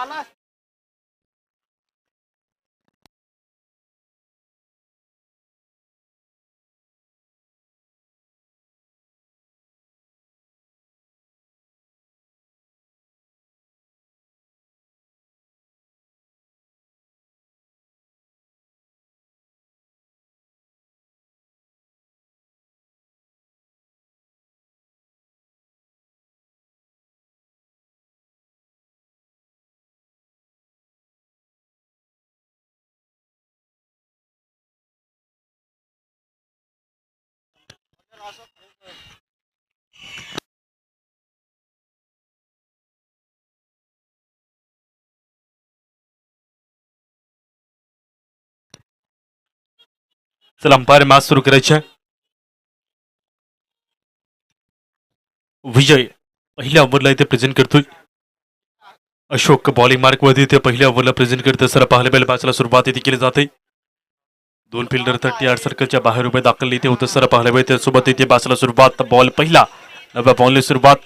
चला अंपायर मॅच सुरू करायची आहे. विजय पहिल्या ओव्हरला इथे प्रेझेंट करतोय. अशोक बॉलिंग मार्क मध्ये इथे पहिल्या ओव्हरला प्रेझेंट करतोय. सर पाहायला मिळेल मॅचला सुरुवात इथे केली जाते. दोन फिल्डर 38 सर्कलच्या बाहेर उभे दाखल इथे होतं. सर पाहायला मिळेल त्यासोबत इथे मॅचला सुरुवात. बॉल पहिला नव्या बॉलने सुरुवात.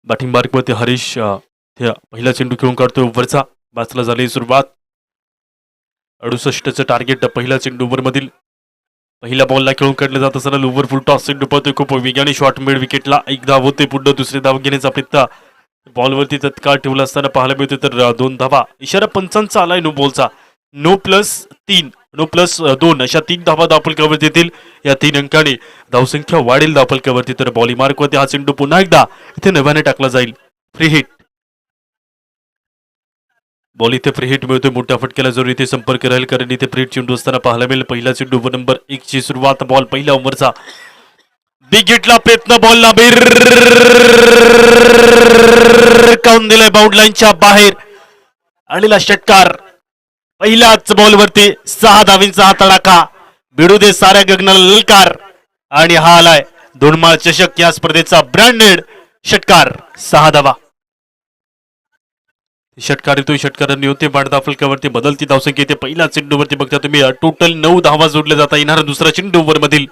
बॅटिंग मार्क मध्ये हरीश पहिला चेंडू खेळून काढतोय ओव्हरचा. मॅचला झाली सुरुवात. 68चं टार्गेट पहिल्या चेंडू ओव्हर मधील. पहिल्या बॉलला खेळून काढलं जात असताना लोव्हर फुल टॉस चेंडू पळतोय. खूप वेगाने शॉट मिड विकेटला. एक धाव होते. पुढे दुसरी धाव घेण्याचा प्रयत्न बॉलवरती तत्काळ ठेवला असताना पाहायला मिळते तर 2 धावा. इशारा पंचांचा आलाय नो बॉलचा. नो प्लस 3 नो प्लस 2 अशा 3 धावा धावफलकावरती येतील. या 3 अंकाने धावसंख्या वाढेल धावफलकावरती. तर बॉलिंग मार्कवरती हा चेंडू पुन्हा एकदा इथे नव्याने टाकला जाईल. Free hit. बॉल इथे फ्री हिट मिळतोय. मोठ्या फटक्याला जरूर इथे संपर्क राहील कारण इथे फ्री हिट चेंडू असताना पाहायला मिळेल. पहिला चेंडू ओव्हर नंबर 1 ची सुरुवात. बॉल पहिल्या ओव्हरचा. बिग हिटला प्रयत्न. बॉलला काऊन दिलाय बाउंड लाईनच्या बाहेर. आणलेला षटकार. पहिल्याच बॉलवरती 6 धावींचा हा तडाखा. भिडू दे साऱ्या गगनाला ललकार. आणि हा आलाय 2 माळ चषक या स्पर्धेचा ब्रँडेड षटकार. 6 धावा. षटकार येतोय. षटकारांनी होते बाद धावफलकावरती बदलती धावसंख्या येते. पहिल्या चेंडूवरती बघता तुम्ही टोटल 9 धावा जोडल्या जाता येणार. दुसरा चेंडू ओव्हर मधील.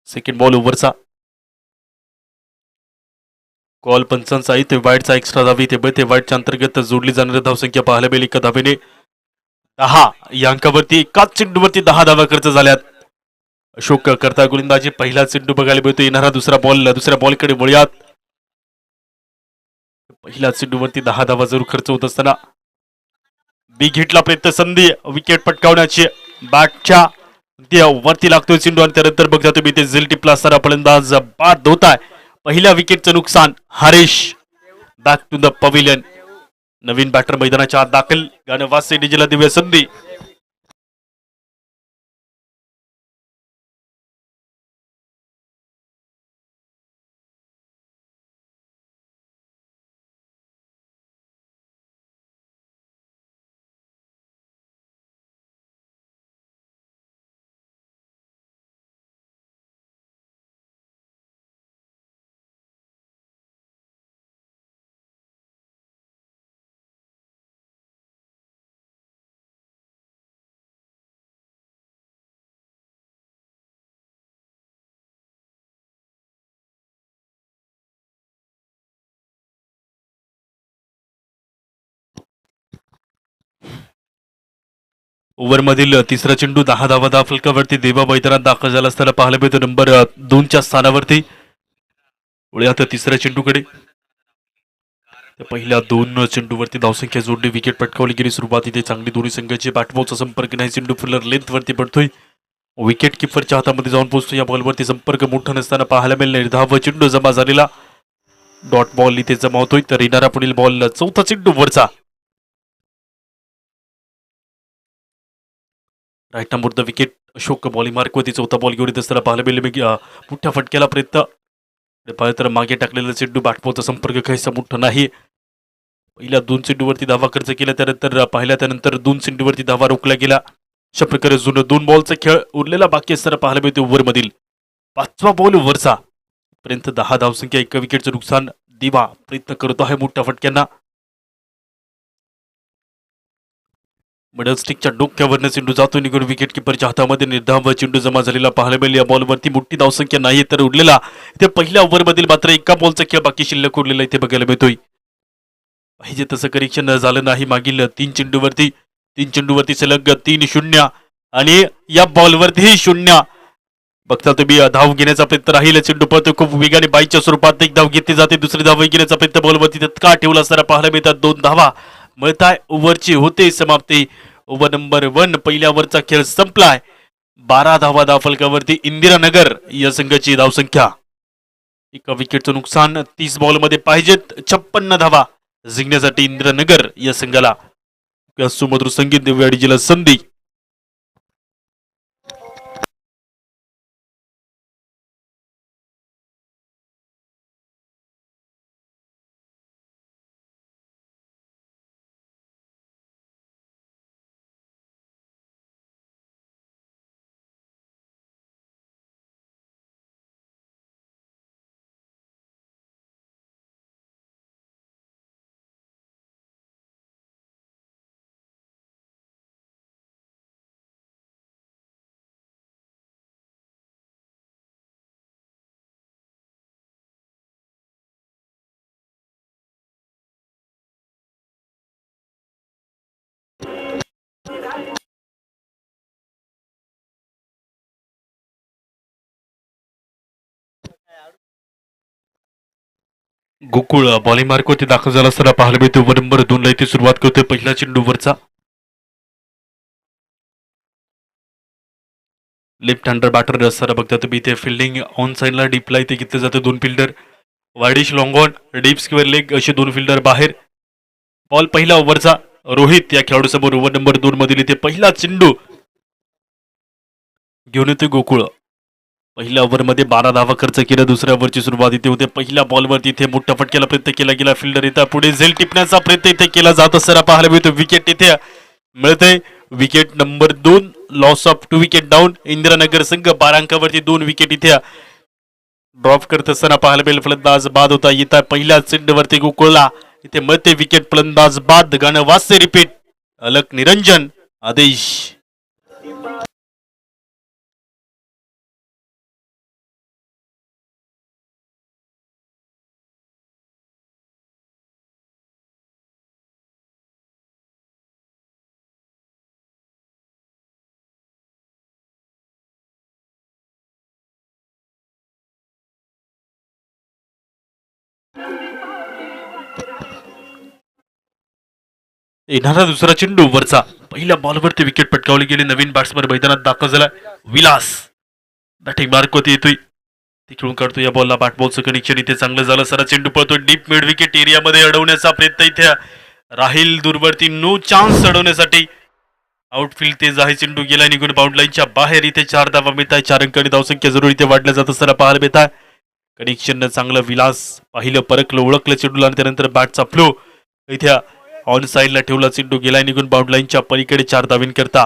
सेकंड बॉल ओव्हरचा. कॉल पंचांचा आहे ते वाईटचा एक्स्ट्रा धावी ते वाईटच्या अंतर्गत जोडली जाणारी धावसंख्या पाहायला मिळेल. एका धावेने 10 या अंकावरती एकाच चेंडूवरती 10 धावा खर्च झाल्यात. अशोक करता गोलंदाजी. पहिला चेंडू बघायला मिळतो. येणारा दुसऱ्या बॉलकडे वळूयात. पहिल्या चेंडूवरती 10 धावा जरूर खर्च होत असताना बिग हिटला प्रयत्न. संधी विकेट पटकावण्याची. बॅटच्या वरती लागतोय चेंडू आणि त्यानंतर बघता तुम्ही ते झेल टिपला असताना फलंदाज बाद होत आहे. पहिल्या विकेटचं नुकसान. Harish back to the pavilion. नवीन बॅटर मैदानाच्या आत दाखल. गाणं वासे डीजेला देऊया संधी. ओव्हर मधील तिसरा चेंडू 10 धावा धावफलकावरती. देवा मैदानात दाखल झाला असताना पाहायला मिळतो नंबर 2च्या स्थानावरती. वळूयात तिसऱ्या चेंडूकडे. पहिल्या 2 चेंडूवरती धावसंख्या जोडली. विकेट पटकावली गेली. सुरुवात इथे चांगली दोन्ही संघाची. बॅटबॉलचा संपर्क नाही. चेंडू फिल्डर लेंथ वरती पडतोय. विकेट किपरच्या हातामध्ये जाऊन पोहोचतो. या बॉलवरती संपर्क मोठा नसताना पाहायला मिळेल. निर्धाव चेंडू जमा झालेला. डॉट बॉल इथे जमा होतोय. तर येणारा पुढील बॉल चौथा चेंडू वरचा. Right number the wicket. Ashok bowling मार्कवरती चौथा बॉल घेऊन येत असताना पाहायला मिळेल. मोठ्या फटक्याला प्रयत्न. पाहिलं तर मागे टाकलेला चेंडू. बॅटबॉलचा संपर्क काहीसा मोठा नाही. पहिल्या 2 चेंडूवरती धावा खर्च केला. त्यानंतर 2 चेंडूवरती धावा रोखला गेला. अशा प्रकारे जुनं 2 बॉलचा खेळ उरलेला बाकी असताना पाहायला मिळते ओव्हर मधील 5वा बॉल ओव्हरचा. पर्यंत 10 धावसंख्या. 1 विकेटचं नुकसान. दिवा प्रयत्न करतो आहे मोठ्या फटक्यांना. मिडल स्टिकच्या डोक्यावरनं चेंडू जातो निघून. विकेट किपरच्या हातामध्ये. निर्धाव चेंडू जमा झालेला पाहायला मिळेल. या बॉलवरती मोठी धावसंख्या नाही तर उरलेला इथे पहिल्या ओव्हर मधील मात्र एका बॉलचा खेळ बाकी शिल्लक उरलेला इथे बघायला मिळतोय. पाहिजे तसं करेक्शन झालं नाही. मागील 3 चेंडूवरती सलग 3-0 आणि या बॉलवरती 0. बघता तुम्ही धाव घेण्याचा प्रयत्न राहील. चेंडू पळतो खूप वेगाने. बाईच्या स्वरूपात एक धाव घेतली जाते. दुसरी धाव घेण्याचा प्रयत्न बॉलवरती तत्काळ ठेवला असताना पाहायला मिळतात 2 धावा मिळताय. ओव्हरची होते समाप्ती. ओव्हर नंबर 1 पहिल्या ओव्हरचा खेळ संपलाय. 12 धावा धावफलकावरती. इंदिरानगर या संघाची धावसंख्या. 1 विकेटचं नुकसान. 30 बॉलमध्ये पाहिजेत 56 धावा जिंकण्यासाठी इंदिरानगर या संघाला. या सुमधुर संगीत देऊया डीजेला संधी. गोकुळ बॉलिंग मार्कवरती दाखल झाला असताना पाहायला मिळते. ओव्हर नंबर 2 ला इथे सुरुवात करतोय पहिला चेंडूवरचा. लेफ्ट हँडर बॅटर असताना बघता तुम्ही इथे फिल्डिंग ऑन साईडला डीपला इथे घेतलं जातं. 2 fielder wide-ish long on deep square leg असे 2 फिल्डर बाहेर. बॉल पहिला ओव्हरचा रोहित या खेळाडू समोर. ओव्हर नंबर 2 मधील इथे पहिला चेंडू घेऊन येतोय गोकुळ. पहिल्या ओव्हरमध्ये 12 धावा खर्च केला. दुसऱ्या ओव्हरची सुरुवात इथे होते. पहिल्या बॉलवरती इथे मोठा फटक्याला प्रयत्न केला गेला. फिल्डर इथं पुढे झेल टिपण्याचा प्रयत्न इथे केला जात असताना पाहायला मिळतो. विकेट इथे मिळते. Wicket number 2 loss of 2 wicket down. Indiranagar संघ 12 अंकावरती 2 विकेट इथे ड्रॉप करत असताना पाहायला मिळेल. फलंदाज बाद होता येता पहिल्या चेंडूवरती गोकुळला इथे मिळते विकेट. फलंदाज बाद. गाणं वाजते रिपीट. अलक निरंजन आदेश. येणारा दुसरा चेंडू वरचा. पहिल्या बॉलवरती विकेट पटकावली गेली. नवीन बॅट्समन मैदानात दाखल झाला विलास. बॅटिंग मार्कवरती येतोय. ती खेळून काढतो. या बॉलला बॅट बॉलचं कनेक्शन इथे चांगलं झालं. सरा चेंडू पळतोय डीप मिड विकेट एरियामध्ये अडवण्याचा प्रयत्न इथे राहील दूरवरती. नो चान्स अडवण्यासाठी आउटफील्ड तेज आहे. चेंडू गेला निघून बाउंड लाईनच्या बाहेर. इथे 4 धावा मिळत आहे. 4 अंकांनी धावसंख्या जरूर इथे वाढल्या जात असताना पाहायला मिळत आहे. कनेक्शन चांगलं. विलास पाहिलं परखलं ओळखलं चेंडूला आणि त्यानंतर बॅटचा फ्लो इथे ऑन साइडला ठेवला. चेंडू गेलाय निघून बाउंड लाईनच्या पलीकडे 4 धावींकरता.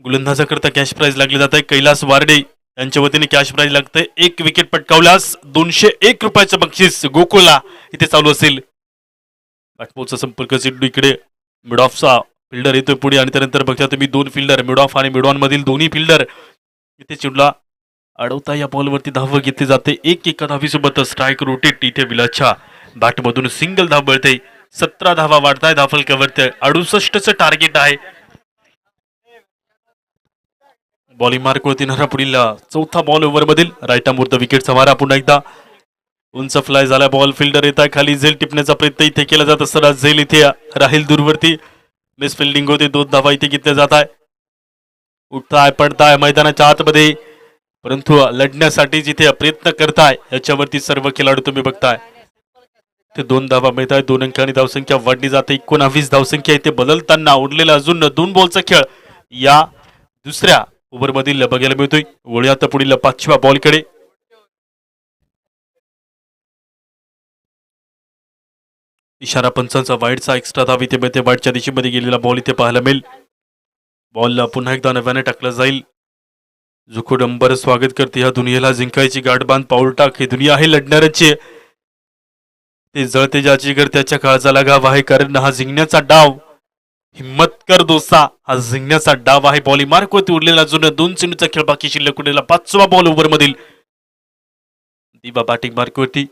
गोलंदाजा करता कॅश प्राइज लागले जात आहे. कैलास वारडे यांच्या वतीने कॅश प्राइज लागते. 1 विकेट पटकावल्यास 201 रुपयाचं बक्षीस गोकुळला इथे चालू असेल. बॅटबॉलचा संपर्क. चेंडू इकडे मिड ऑफचा फिल्डर येतोय पुढे आणि त्यानंतर बघता तुम्ही 2 फिल्डर मिड ऑफ आणि मिड ऑन मधील दोन्ही फिल्डर इथे चेंडूला अडवता. या बॉलवरती धाव घेतली जाते. 1 धावीसोबत स्ट्राईक रोटेट. इथे विलासच्या बॅटमधून सिंगल धाव मिळते. 17 धावा वाढताय धावफलकावरती. 68चं टार्गेट आहे. बॉलिंग मार्कवरती येणारा पुढील चौथा बॉल ओव्हर मधील राईट आर्मवरती विकेटचा मारा. पुन्हा एकदा उंच फ्लाय झाला. बॉल फिल्डर येत आहे खाली. झेल टिपण्याचा प्रयत्न इथे केला जात असताना झेल इथे राहील दूरवरती. मिस फिल्डिंग होते. 2 धावा इथे घेतल्या जात आहे. उठताय पडताय मैदानाच्या आतमध्ये परंतु लढण्यासाठी जिथे प्रयत्न करताय याच्यावरती सर्व खेळाडू तुम्ही बघताय. ते 2 धावा मिळत आहे. 2 अंकांनी धावसंख्या वाढली जाते. 19 धावसंख्या इथे बदलताना उरलेला अजून 2 बॉलचा खेळ या दुसऱ्या ओव्हर मधील बघायला मिळतोय. वळूया आता पुढील 5व्या बॉलकडे. इशारा पंचांचा वाईडचा एक्स्ट्रा धाव इथे मिळते. वाईडच्या दिशेमध्ये गेलेला बॉल इथे पाहायला मिळेल. बॉल पुन्हा एकदा नव्याने टाकला जाईल. जुको डंबर स्वागत करते. ह्या दुनियेला जिंकायची गाठबांध पाऊल टाक. ही दुनिया आहे लढणाऱ्याची. ते जळते ज्याची घर त्याच्या काळजाला गाव आहे. कारण हा जिंकण्याचा डाव. हिम्मत कर दोस्ता. हा जिंकण्याचा डाव आहे. बॉलिंग मार्कवरती उरलेला अजून 2 चेंडूचा खेळ बाकी शिल्लक उरलेला 5वा बॉल ओव्हर मधील. दिवा बॅटिंग मार्कवरती.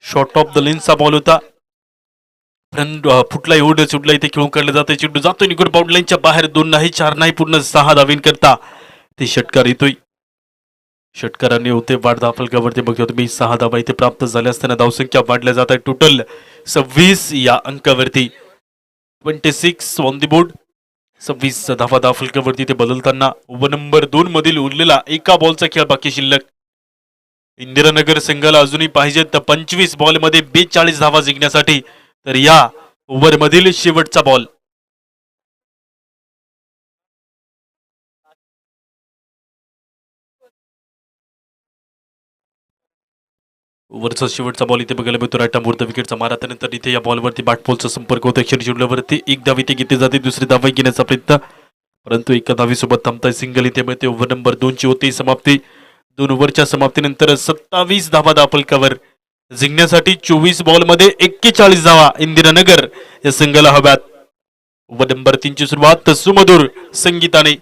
शॉर्ट ऑफ द लेन्सचा बॉल होता. फुटला एवढं सुटला इथे खेळून काढलं जातं. चेंडू जातो निघून बाउंड लाईनच्या बाहेर. 2 नाही 4 नाही पूर्ण 6 धावीन करता ते षटकार येतोय. षटकारांनी होते वाढ धावफलकावरती बघतो तुम्ही 6 धावा इथे प्राप्त झाल्या असताना धावसंख्या वाढल्या जात आहे. टोटल 26 या अंकावरती. 26 ऑन दी बोर्ड. 26 धावा फलकावरती ते बदलताना ओव्हर नंबर 2 मधील उरलेला एका बॉलचा खेळ बाकी शिल्लक. इंदिरानगर संघाला अजूनही पाहिजेत तर 25 बॉल मध्ये 42 धावा जिंकण्यासाठी. तर या ओव्हर मधील शेवटचा बॉल. ओव्हरचा शेवटचा बॉल इथे बघायला मिळतो. राईट आर्मवरती विकेटचा मारा त्यानंतर इथे या बॉलवरती बॅटबॉलचा संपर्क होतो. शेड्यूलवरती एक धाव इथे घेतली जाते. दुसरी धाव घेण्याचा प्रयत्न, परंतु एका धावीसोबत थांबताय. सिंगल इथे मिळते. ओव्हर नंबर 2 ची होती समाप्ती. 2 ओव्हरच्या समाप्तीनंतर 27 धावा फलकावर जिंकण्यासाठी 24 बॉल मध्ये 41 धावा इंदिरानगर या संघाला हव्यात. ओव्हर नंबर 3 ची सुरुवात सुमधुर संगीताने.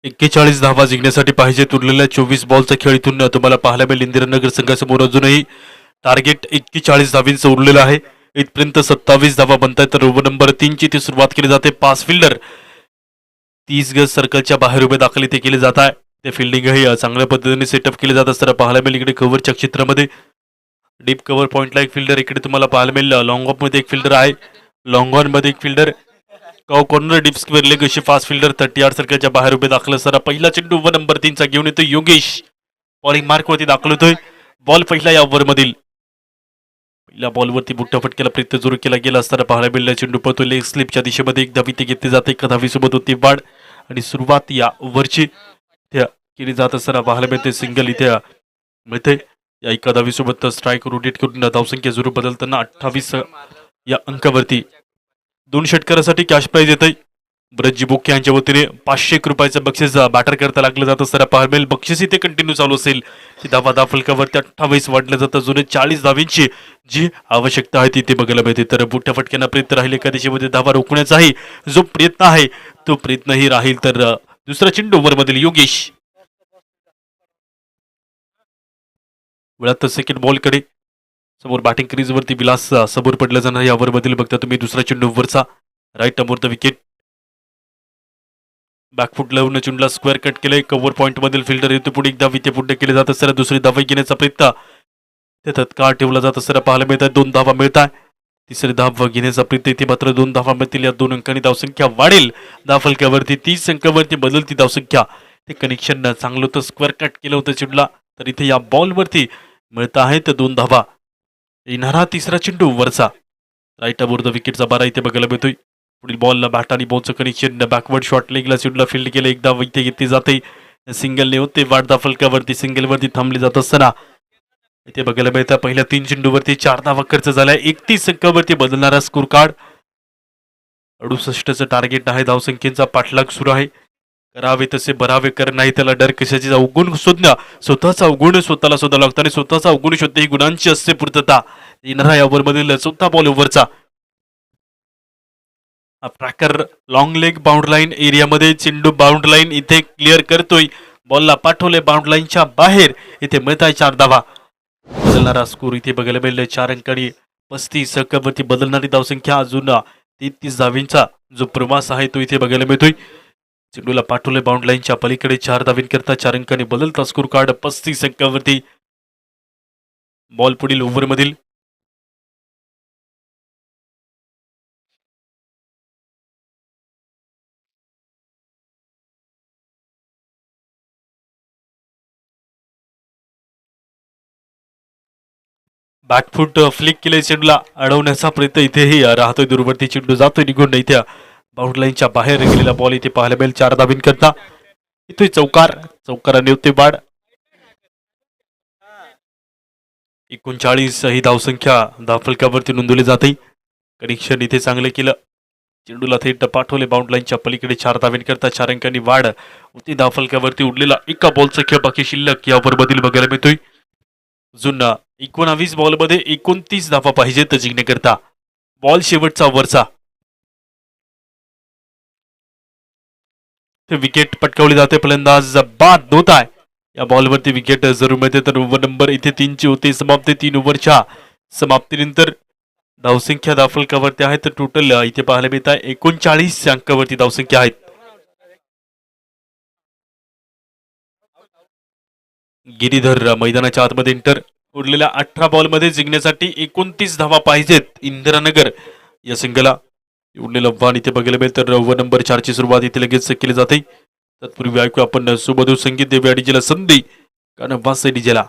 41 धावा जिंकण्यासाठी पाहिजे. उरलेल्या 24 बॉलचा खेळ इथून तुम्हाला पाहायला मिळेल. इंदिरानगर संघासमोर अजूनही टार्गेट 41 धावींचं उरलेलं आहे. इथपर्यंत 27 धावा बनतायत. तर ओव्हर नंबर 3 ची ती सुरुवात केली जाते. 5 फिल्डर 30 गज सर्कलच्या बाहेर उभे दाखल इथे केले जात आहे. ते फिल्डिंगही चांगल्या पद्धतीने सेटअप केले जात असताना पाहायला मिळेल. इकडे कव्हरच्या क्षेत्रामध्ये डीप कव्हर पॉईंटला एक फिल्डर इकडे तुम्हाला पाहायला मिळेल. लॉंग ऑफ मध्ये एक फिल्डर आहे. लॉंग ऑन मध्ये एक fielder. Corner deep square leg अशी फास्ट फिल्डर 38 सर्कलच्या बाहेर उभे दाखल असताना पहिला चेंडू ओव्हर नंबर 3 चा घेऊन येतो योगेश. बॉलिंग मार्क वरती दाखल होतोय. बॉल पहिला या ओव्हर मधील. पहिल्या बॉलवरती बुट्टा फटकेला प्रयत्न जोर केला गेला असताना पाहायला मिळाला. चेंडू पळतो लेग स्लिपच्या दिशेमध्ये. एक धावी ते घेतली जाते. एका धावीसोबत होती वाढ आणि सुरुवात या ओव्हरची केली जात असताना पाहायला मिळते. सिंगल इथे मिळते. या एका धावीसोबत स्ट्राईक रोटेट करून धावसंख्या जरूर बदलताना 28 या अंकावरती 2 षटकारासाठी कॅश प्राइज येत आहे. ब्रजी बोके यांच्या वतीने 500 रुपयाचं बक्षीस बॅटर करता लागलं जातं. सर पाहायला बक्षीस इथे कंटिन्यू चालू असेल. ती धावा फलकावरती 28 वाढलं जातं. जुने 40 धावींची जी आवश्यकता आहे ती बघायला मिळते. तर बुट्ट्या फटक्यांना प्रयत्न राहील एका दिशेमध्ये धावा रोखण्याचाही जो प्रयत्न आहे तो प्रयत्नही राहील. तर दुसरा चेंडू ओव्हर मधील योगेश. वेळात सेकंड बॉलकडे समोर बॅटिंग क्रीजवरती विलास समोर पडलं जाणार. या ओव्हरमधील बघता तुम्ही दुसरा चेंडू ओव्हरचा right arm over the wicket. Back foot लावून चेंडूला स्क्वेअर कट केलंय. कव्हर पॉईंट मधील फिल्डर येतो पुढे एकदा विते पुढे केले जात असताना दुसरी धावा घेण्याचा प्रयत्न ते तत्काळ ठेवला जात असताना पाहायला मिळत आहे. 2 धावा मिळत आहे. तिसरी धाव घेण्याचा प्रयत्न इथे मात्र 2 धावा मिळतील. या 2 अंकांनी धावसंख्या वाढेल. फलकावरती 30 अंकावरती बदलती धावसंख्या. ते कनेक्शन चांगलं होतं. स्क्वेअर कट केलं होतं चेंडूला. तर इथे या बॉलवरती मिळत आहेत 2 धावा. येणारा तिसरा चेंडू वरचा राईट अबोर द विकेटचा बारा इथे बघायला मिळतोय. पुढील बॉलला बॅट आणि बॉलचं कनेक्शन बॅकवर्ड शॉट लेगला चेंडूला फील्ड केलं. एकदा इथे घेतली जाते. सिंगलने होते वाढ फलकावरती सिंगलवरती थांबले जात असताना इथे बघायला मिळतं पहिल्या 3 चेंडूवरती 4 धावा खर्च झालाय. 31 अंकावरती बदलणारा स्कोर कार्ड. 68चं टार्गेट आहे. धावसंख्येचा पाठलाग सुरू आहे. करावे तसे बरावे कर नाही त्याला डर कशाची. अवगुण शोधणं स्वतःचा अवगुण स्वतःला शोधा लागतो आणि स्वतःचा अवगुण शोधणे ही गुणांची असते पूर्तता. येणारा या ओव्हरमधील चौथा बॉल ओव्हरचा ट्रॅकर लॉंग लेग बाउंड लाईन एरियामध्ये चेंडू बाउंड लाईन इथे क्लिअर करतोय. बॉलला पाठवले बाउंड लाईनच्या बाहेर. इथे मिळत आहे 4 धावा. बदलणारा स्कोर इथे बघायला मिळेल 4 अंकांनी 35 अंकावरती बदलणारी धावसंख्या. अजून 33 धावींचा जो प्रवास आहे तो इथे बघायला मिळतोय. चेंडूला पाठवले बाउंड लाईनच्या पलीकडे 4 धावींकरता 4 अंकांनी बदलता स्कोर कार्ड 35 अंकावरती. बॉल पुढील ओव्हरमधील बॅकफूट फ्लिक केले, चेंडूला अडवण्याचा प्रयत्न इथेही राहतोय. दूरवरती चेंडू जातोय निघून, इथे बाउंड लाईनच्या बाहेर गेलेला बॉल इथे पाहायला मिळेल. 4 धाबीन करता इथे चौकाराने होते बाद. 39 ही धावसंख्या धावफलकावरती नोंदवली जाते. कनेक्शन इथे चांगलं केलं, चेंडूला थेट पाठवले बाउंड लाईनच्या पलीकडे. 4 धाबीन करता 4 अंकांनी वाढ होती धावफलकावरती. उडलेला एका बॉलचा खेळ बाकी शिल्लक या ओव्हरमधील बघायला मिळतोय. अजून 19 बॉलमध्ये 29 धावा पाहिजेत जिंकण्याकरता. बॉल शेवटचा ओव्हरचा. विकेट पटकावली जाते, फलंदाज बाद होत आहे. या बॉलवरती विकेट जरूर मिळते. तर ओव्हर नंबर इथे 3ची होते समाप्ती. 3 ओव्हरच्या समाप्तीनंतर धावसंख्या धावफलकावरती आहेत टोटल इथे पाहायला मिळत आहे 39 अंकावरती धावसंख्या आहेत. गिरीधर मैदानाच्या आतमध्ये इंटर. उरलेल्या 18 बॉलमध्ये जिंकण्यासाठी 29 धावा पाहिजेत इंदिरानगर या संघाला. उरलेलं वाण इथे बघायला मिळेल. तर ओव्हर नंबर 4ची सुरुवात इथे लगेच केली जाते. तत्पूर्वी ऐकू आपण सुबोधू संगीत देवी डीजेला संधी कारण वास डीजेला.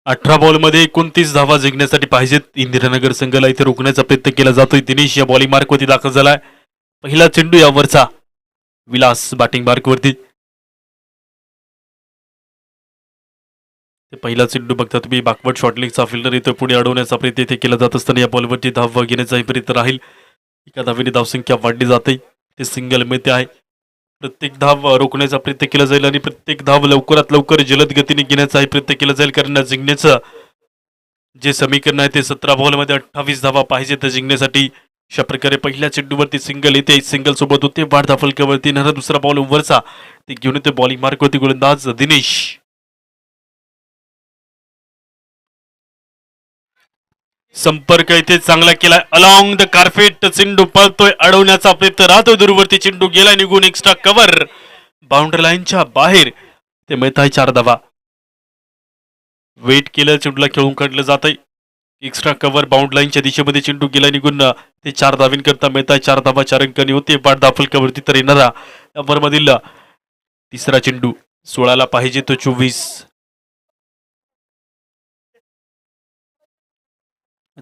अठरा बॉलमध्ये 29 धावा जिंकण्यासाठी पाहिजेत इंदिरानगर संघाला. इथे रोखण्याचा प्रयत्न केला जातोय. दिनेश या बॉलिंग मार्कवरती दाखल झालाय. पहिला चेंडू यावरचा. विलास बॅटिंग मार्कवरती. पहिला चेंडू बघता तुम्ही बॅकवर्ड शॉर्टलेगचा फिल्डर इथे पुढे अडवण्याचा प्रयत्न इथे केला जात असताना या बॉलवरती धाव घेण्याचाही प्रयत्न राहील. एका धावेने धावसंख्या वाढली जाते. ते सिंगल मिळते आहे. प्रत्येक धाव रोखण्याचा प्रयत्न केला जाईल आणि प्रत्येक धाव लवकरात लवकर जलद गतीने घेण्याचाही प्रयत्न केला जाईल. कारण जिंकण्याचं जे समीकरण आहे ते 17 बॉलमध्ये 28 धावा पाहिजे तर जिंकण्यासाठी. अशा प्रकारे पहिल्या चेंडूवरती सिंगल येते. सिंगल सोबत होते वाढ धावफलकावरती. दुसरा बॉल ओव्हरचा ते घेऊन येते बॉलिंग मार्कवरती गोलंदाज दिनेश. संपर्क इथे चांगला केलाय. अलॉंग द कार्पेट चेंडू पळतोय, अडवण्याचा प्रयत्न राहतोय. दूरवरती चेंडू गेला निघून. एक्स्ट्रा कव्हर बाउंड्री लाईनच्या बाहेर ते मिळत आहे 4 धावा. वेट केलं, चेंडूला खेळून काढलं जात आहे. एक्स्ट्रा कव्हर बाउंड लाईनच्या दिशेमध्ये चेंडू गेला निघून. ते 4 धावीन करता मिळत आहे 4 धावा. 4 अंकांनी होते पाठ दाफलकावरती. तर येणारा ओव्हरमधील तिसरा चेंडू 16ला पाहिजे तो 24.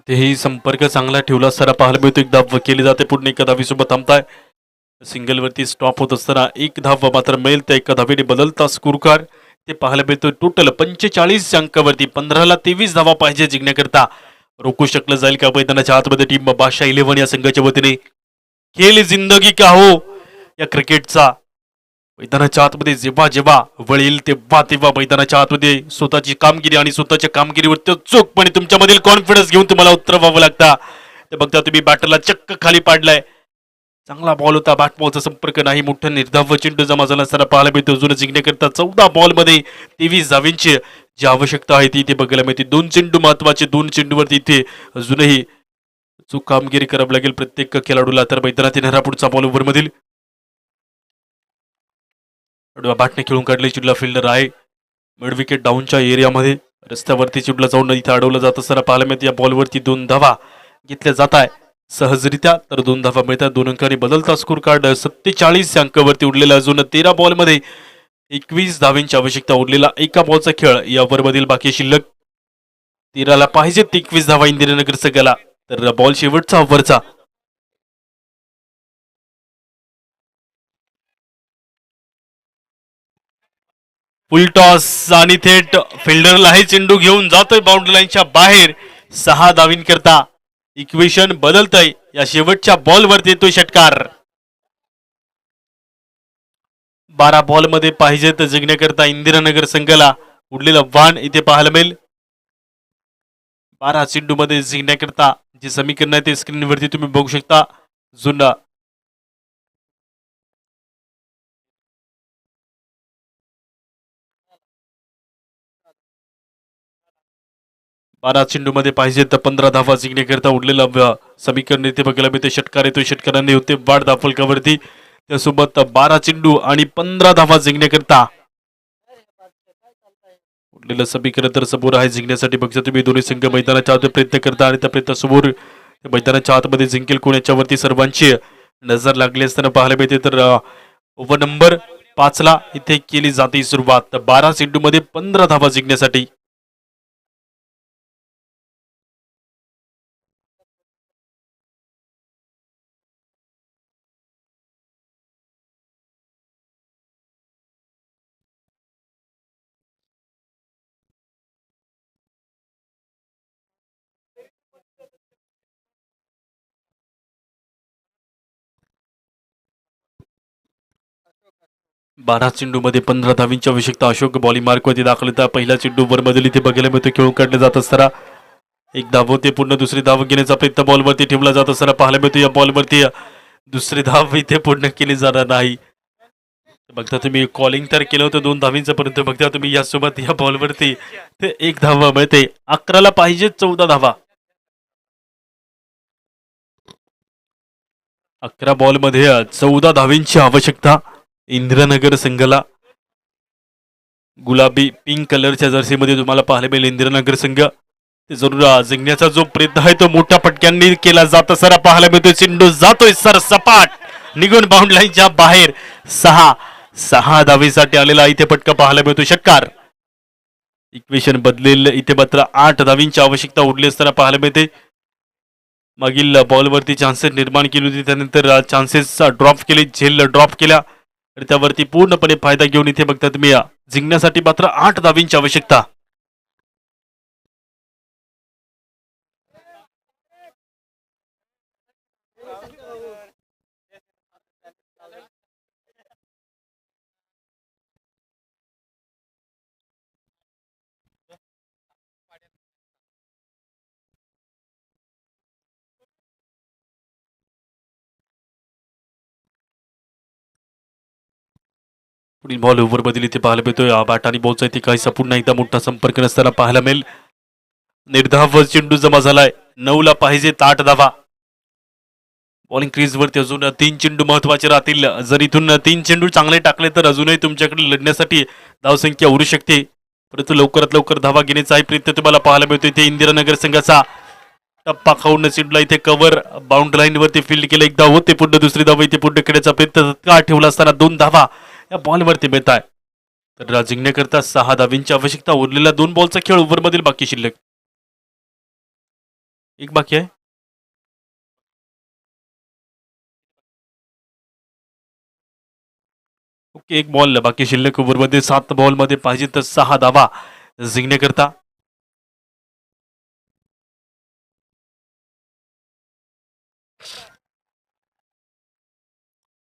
तेही संपर्क चांगला ठेवला असताना पाहायला मिळतो. एक धाव केली जाते. पुढे एका धावीसोबत थांबताय. सिंगलवरती स्टॉप होत असताना एक धाव मात्र मिळेल. त्या एका धावेने बदलता स्कोर कार्ड ते पाहायला मिळतो. टोटल 45 अंकावरती 15ला 23 धावा पाहिजे जिंकण्याकरता. रोखू शकलं जाईल का मैदानाच्या आतमध्ये टीम बादशाह 11 या संघाच्या वतीने. खेळ जिंदगी का हो या क्रिकेटचा मैदानाच्या आतमध्ये जेव्हा जेव्हा वळील तेव्हा तेव्हा मैदानाच्या आतमध्ये स्वतःची कामगिरी आणि स्वतःच्या कामगिरीवर चोखपणे तुमच्यामधील कॉन्फिडन्स घेऊन तुम्हाला उत्तर व्हावं लागतं. ते बघता तुम्ही बॅटरला चक्क खाली पाडलाय. चांगला बॉल होता. बॅट बॉलचा संपर्क नाही. मोठा निर्धाव चेंडू जमा झाला असताना पाहायला मिळतो. अजून जिंकण्याकरता 14 बॉलमध्ये 23 धावींची जी आवश्यकता आहे ती इथे बघायला मिळते. 2 चेंडू महत्वाचे. 2 चेंडूवरती इथे अजूनही चूक कामगिरी करावी लागेल प्रत्येक खेळाडूला. तर मैदानातील हरा पुढचा बॉल ओव्हर मधील बॅटने खेळून काढले. चिडला फिल्डर आहे मिड विकेट डाऊनच्या एरियामध्ये. रस्त्यावरती चिडला जाऊन इथे अडवलं जात असताना पाहायला मिळते. या बॉलवरती 2 धावा घेतल्या जात आहे सहजरित्या. तर 2 धावा मिळतात. 2 अंकांनी बदलता स्कोर कार्ड 47 अंकावरती उडलेला. अजून 13 बॉलमध्ये 21 धावेंची आवश्यकता. उरलेला एका बॉलचा खेळ या ओव्हरमधील बाकी शिल्लक. 13ला पाहिजे 21 धावा इंदिरानगर संघाला. तर बॉल शेवटचा ओव्हरचा. फुल टॉस आणि थेट फिल्डरलाही चेंडू घेऊन जातोय बाउंड्री लाईनच्या बाहेर. 6 धावीन करता इक्वेशन बदलतंय. या शेवटच्या बॉलवरती येतोय षटकार. 12 बॉल मध्ये पाहिजे तर जिंकण्याकरता इंदिरानगर संघाला उडलेलं वाण इथे पाहायला मिळेल. 12 चेंडू मध्ये जिंकण्याकरता जे समीकरण आहे ते स्क्रीनवरती तुम्ही बघू शकता. जुना 12 चेंडू मध्ये पाहिजे तर 15 धावा जिंकण्याकरता उडलेलं समीकरण इथे बघायला मिळते. षटकार येतो, षटकारांनी होते वाढ धावफलकावरती. त्यासोबत 12 चेंडू आणि 15 धावा जिंकण्याकरता उडलेलं समीकरण तर समोर आहे. जिंकण्यासाठी बघता तुम्ही दोन्ही संघ मैदानाच्या आत प्रयत्न करता आणि त्या प्रयत्नासमोर मैदानाच्या आतमध्ये जिंकेल कोण याच्यावरती सर्वांची नजर लागली असताना पाहायला मिळते. तर ओव्हर नंबर 5 ला इथे केली जाते सुरुवात. 12 चेंडू मध्ये 15 धावा जिंकण्यासाठी 12 चेंडू मध्ये 15 धावींची आवश्यकता. अशोक बॉलिंग मार्कवरती दाखल होता. पहिला चेंडू वर मध्ये इथे बघायला मिळतो खेळून काढले जात असताना एक धाव होते. पूर्ण दुसरी धाव घेण्याचा प्रयत्न बॉलवरती ठेवला जात असताना पाहायला मिळतो. या बॉलवरती दुसरी धाव इथे पूर्ण केली जाणार नाही. बघता तुम्ही कॉलिंग तर केलं होतं 2 धावींचं, परंतु बघता तुम्ही यासोबत या बॉलवरती ते एक धाव मिळते. 11 ला पाहिजे 14 धावा. 11 बॉल मध्ये 14 धावींची आवश्यकता इंदिरानगर संघाला. गुलाबी पिंक कलरच्या जर्सीमध्ये तुम्हाला पाहायला मिळेल इंदिरानगर संघ. ते जरूर जिंकण्याचा जो प्रयत्न आहे तो मोठ्या फटक्यांनी केला जात सर पाहायला मिळतोय. चेंडू जातोय सर सपाट निघून बाउंड लाईनच्या बाहेर. 6 धावेसाठी आलेला इथे फटका पाहायला मिळतो. षटकार. इक्वेशन बदलेल इथे मात्र 8 धावींची आवश्यकता उरली असताना पाहायला मिळते. मागील बॉलवरती चान्सेस निर्माण केली होती, त्यानंतर चान्सेस ड्रॉप केले, झेल ड्रॉप केल्या आणि त्यावरती पूर्णपणे फायदा घेऊन इथे बघता तुम्ही जिंकण्यासाठी मात्र 8 धावींची आवश्यकता. पुढील बॉल ओव्हर मध्ये इथे पाहायला मिळतोय. बॅट आणि बॉलचा इथे काहीसा पुन्हा एकदा मोठा संपर्क नसताना पाहायला मिळेल. निर्धाव चेंडू जमा झालाय. 9 ला पाहिजे 8 धावा. बॉलिंग क्रीज वरती अजून 3 चेंडू महत्वाचे राहतील. जर इथून 3 चेंडू चांगले टाकले तर अजूनही तुमच्याकडे लढण्यासाठी धावसंख्या उरू शकते, परंतु लवकरात लवकर धावा घेण्याचाही प्रयत्न तुम्हाला पाहायला मिळतो. इथे इंदिरानगर संघाचा टप्पा खाऊन चेंडूला इथे कव्हर बाउंड्री लाईन वरती फील्ड केलं. एक धाव होते, पुढे दुसरी धाव इथे पुढे खेळण्याचा प्रयत्न का ठेवला असताना 2 धावा या बॉलवरती मिळत आहे. तर जिंकण्याकरता 6 धावींची आवश्यकता. उरलेला 2 बॉलचा खेळ ओव्हर मधील बाकी शिल्लक एक बाकी आहे. ओके, एक बॉल बाकी शिल्लक ओव्हर मध्ये. 7 बॉल मध्ये पाहिजे तर 6 धावा जिंकण्याकरता.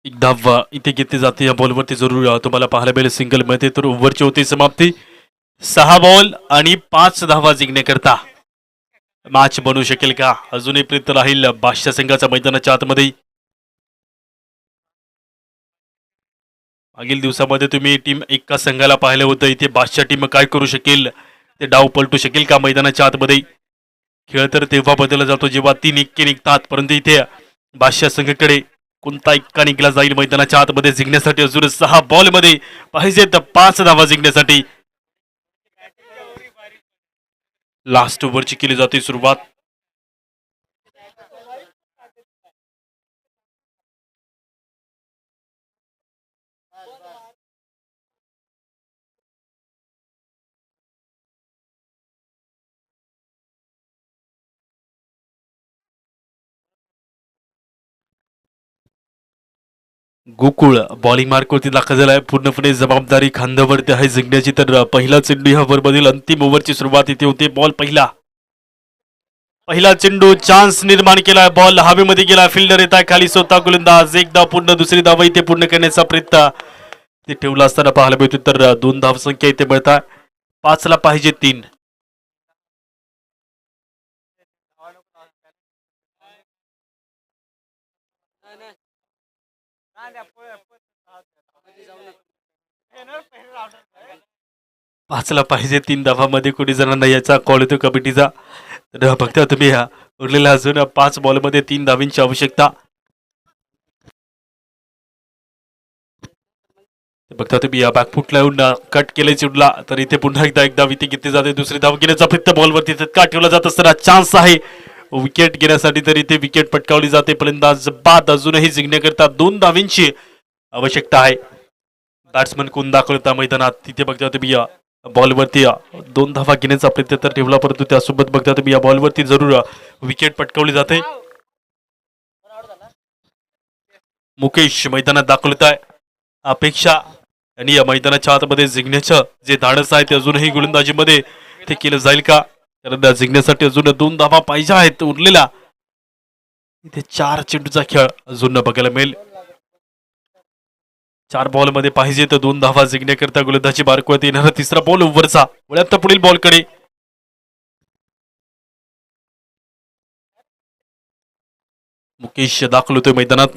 एक धाव इथे घेतली जाते या बॉलवरती. जरूर तुम्हाला पाहायला मिळेल सिंगल मध्ये. तर ओव्हरची होती समाप्ती. 6 बॉल आणि 5 धावा जिंकण्याकरता मॅच बनू शकेल का? अजूनही प्रयत्न राहील बादशाह संघाच्या मैदानाच्या आतमध्ये. मागील दिवसामध्ये तुम्ही टीम एका संघाला पाहिलं होतं. इथे बादशाह टीम काय करू शकेल, ते डाव पलटू शकेल का मैदानाच्या आतमध्ये? खेळ तर तेव्हा बदलला जातो जेव्हा 3 इक्के निघतात, परंतु इथे बादशाह संघाकडे कोणता इक्का निघला जाईल मैदानाच्या आतमध्ये जिंकण्यासाठी. अजून 6 बॉल मध्ये पाहिजे तर 5 धावा जिंकण्यासाठी. लास्ट ओव्हरची केली जाते सुरुवात. गोकुळ बॉलिंग मार्कवरती दाखल झालाय. पूर्णपणे जबाबदारी खांद्यावरती आहे जिंकण्याची. तर पहिला चेंडू ह्या ओव्हरमधील अंतिम ओव्हरची सुरुवात इथे होते. बॉल पहिला पहिला चेंडू चान्स निर्माण केला, बॉल हवेमध्ये गेला, फिल्डर येत आहे खाली, स्वतः गोलंदाज एक धाव पूर्ण, दुसरी धाव इथे पूर्ण करण्याचा प्रयत्न ते ठेवला असताना पाहायला मिळतो. तर 2 धाव संख्या इथे मिळत आहे. 5 ला पाहिजे 3. पाचला पाहिजे 3 धावामध्ये कोणी जणांना याचा कॉल येतो कमिटीचा. तर बघता तुम्ही ह्या उरलेल्या अजून 5 बॉलमध्ये 3 धावींची आवश्यकता. बघता तुम्ही या बॅकफुटला येऊन कट केले चिडला, तर इथे पुन्हा एकदा एक धाव इथे घेतली जाते. दुसरी धाव घेण्याचा प्रयत्न बॉलवरती का ठेवला जात असताना चान्स आहे विकेट घेण्यासाठी, तर इथे विकेट पटकावली जाते. फलंदाज बाद अजूनही जिंकण्याकरता 2 धावींची आवश्यकता आहे. बॅट्समन कोण दाखवता मैदानात, तिथे बघता तुम्ही या बॉलवरती 2 धावा घेण्याचा प्रयत्न तर ठेवला, परंतु त्यासोबत बघता तुम्ही या बॉलवरती जरूर विकेट पटकावली जाते. मुकेश मैदानात दाखवत आहे. अपेक्षा आणि या मैदानाच्या आतमध्ये जिंकण्याचं जे धाडस आहे ते अजूनही गोलंदाजीमध्ये ते केलं जाईल का? कारण जिंकण्यासाठी अजून 2 धावा पाहिजे आहेत उरलेला. इथे 4 चेंडूचा खेळ अजून बघायला मिळेल. 4 बॉल मध्ये पाहिजे तर 2 धावा जिंकण्याकरता गोलंदाजी मार्कवरती येणारा तिसरा बॉल ओव्हरचा. वळ्यात पुढील बॉलकडे मुकेश दाखल होतोय मैदानात.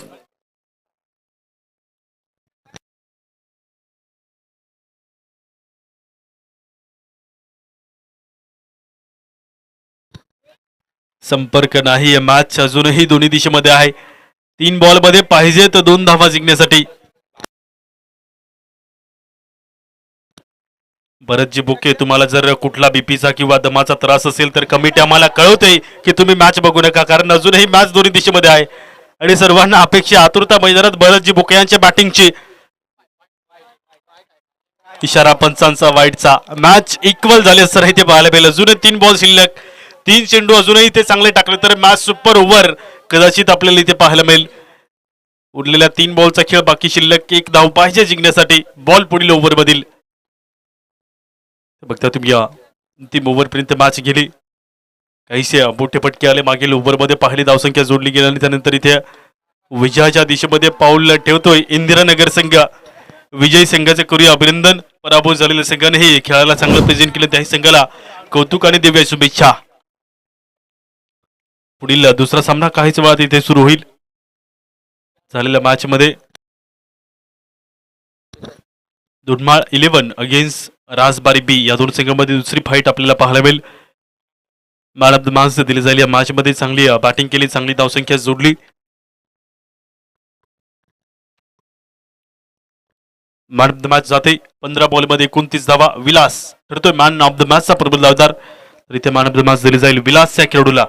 संपर्क नाही, मॅच अजूनही दोन्ही दिशेमध्ये आहे. 3 बॉल मध्ये पाहिजे तर 2 धावा जिंकण्यासाठी. भरतजी बुके, तुम्हाला जर कुठला बीपीचा किंवा दमाचा त्रास असेल तर कमिटी आम्हाला कळवते की तुम्ही मॅच बघू नका, कारण अजूनही मॅच दोन्ही दिशेमध्ये आहे आणि सर्वांना अपेक्षा आतुरता मैदानात भरतजी बुके यांच्या बॅटिंगची. इशारा पंचांचा वाईटचा. मॅच इक्वल झाली असं इथे पाहायला मिळेल. अजूनही 3 बॉल शिल्लक, 3 चेंडू अजूनही ते चांगले टाकले तर मॅच सुपर ओव्हर कदाचित आपल्याला इथे पाहायला मिळेल. उरलेल्या 3 बॉलचा खेळ बाकी शिल्लक, 1 धाव पाहिजे जिंकण्यासाठी. बॉल पुढील ओव्हर मधील बघता तुम्ही या अंतिम ओव्हर पर्यंत मॅच गेली. काहीसे मोठे फटके आले मागील ओव्हरमध्ये, पहिली धावसंख्या जोडली गेली आणि त्यानंतर इथे विजयाच्या दिशेमध्ये पाऊल ठेवतोय इंदिरानगर संघ. विजयी संघाचे करूया अभिनंदन. पराभूत झालेल्या संघाने खेळाला चांगलं प्रेझेंट केलं, त्याही संघाला कौतुक आणि देऊया शुभेच्छा. पुढील दुसरा सामना काहीच वेळात इथे सुरू होईल. झालेल्या मॅच मध्ये दुधमाळ 11 अगेन्स्ट राजबारी बी या 2 संघांमध्ये दुसरी फाईट आपल्याला पाहायला मिळेल. मॅन ऑफ द मॅच दिली जाईल. या मॅच मध्ये चांगली बॅटिंग केली, चांगली धावसंख्या जोडली. मॅन ऑफ द मॅच जाते 15 बॉल मध्ये 29 धावा. विलास ठरतोय मॅन ऑफ द मॅचचा प्रबल धावदार, तर इथे मॅन ऑफ द मॅच दिली जाईल विलास या खेळाडूला.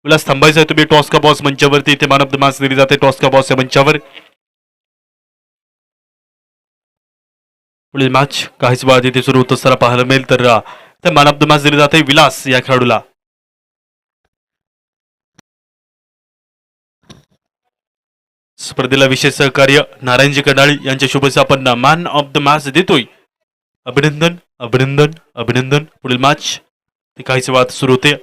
विलास थांबायचं आहे तुम्ही टॉस का बॉस मंचावरती. इथे मॅन ऑफ द मॅच दिली जाते टॉस का बॉस या मंचावर. पुढील मॅच काहीच वेळात इथे सुरू होत असताना पाहायला मिळेल, तर मॅन ऑफ द मॅच दिली जाते विलास या खेळाडूला. स्पर्धेला विशेष सहकार्य नारायणजी कडाळी यांच्या शुभेच्छा आपण मॅन ऑफ द मॅच देतोय. अभिनंदन अभिनंदन अभिनंदन. पुढील मॅच ते काहीच वेळात सुरू होते.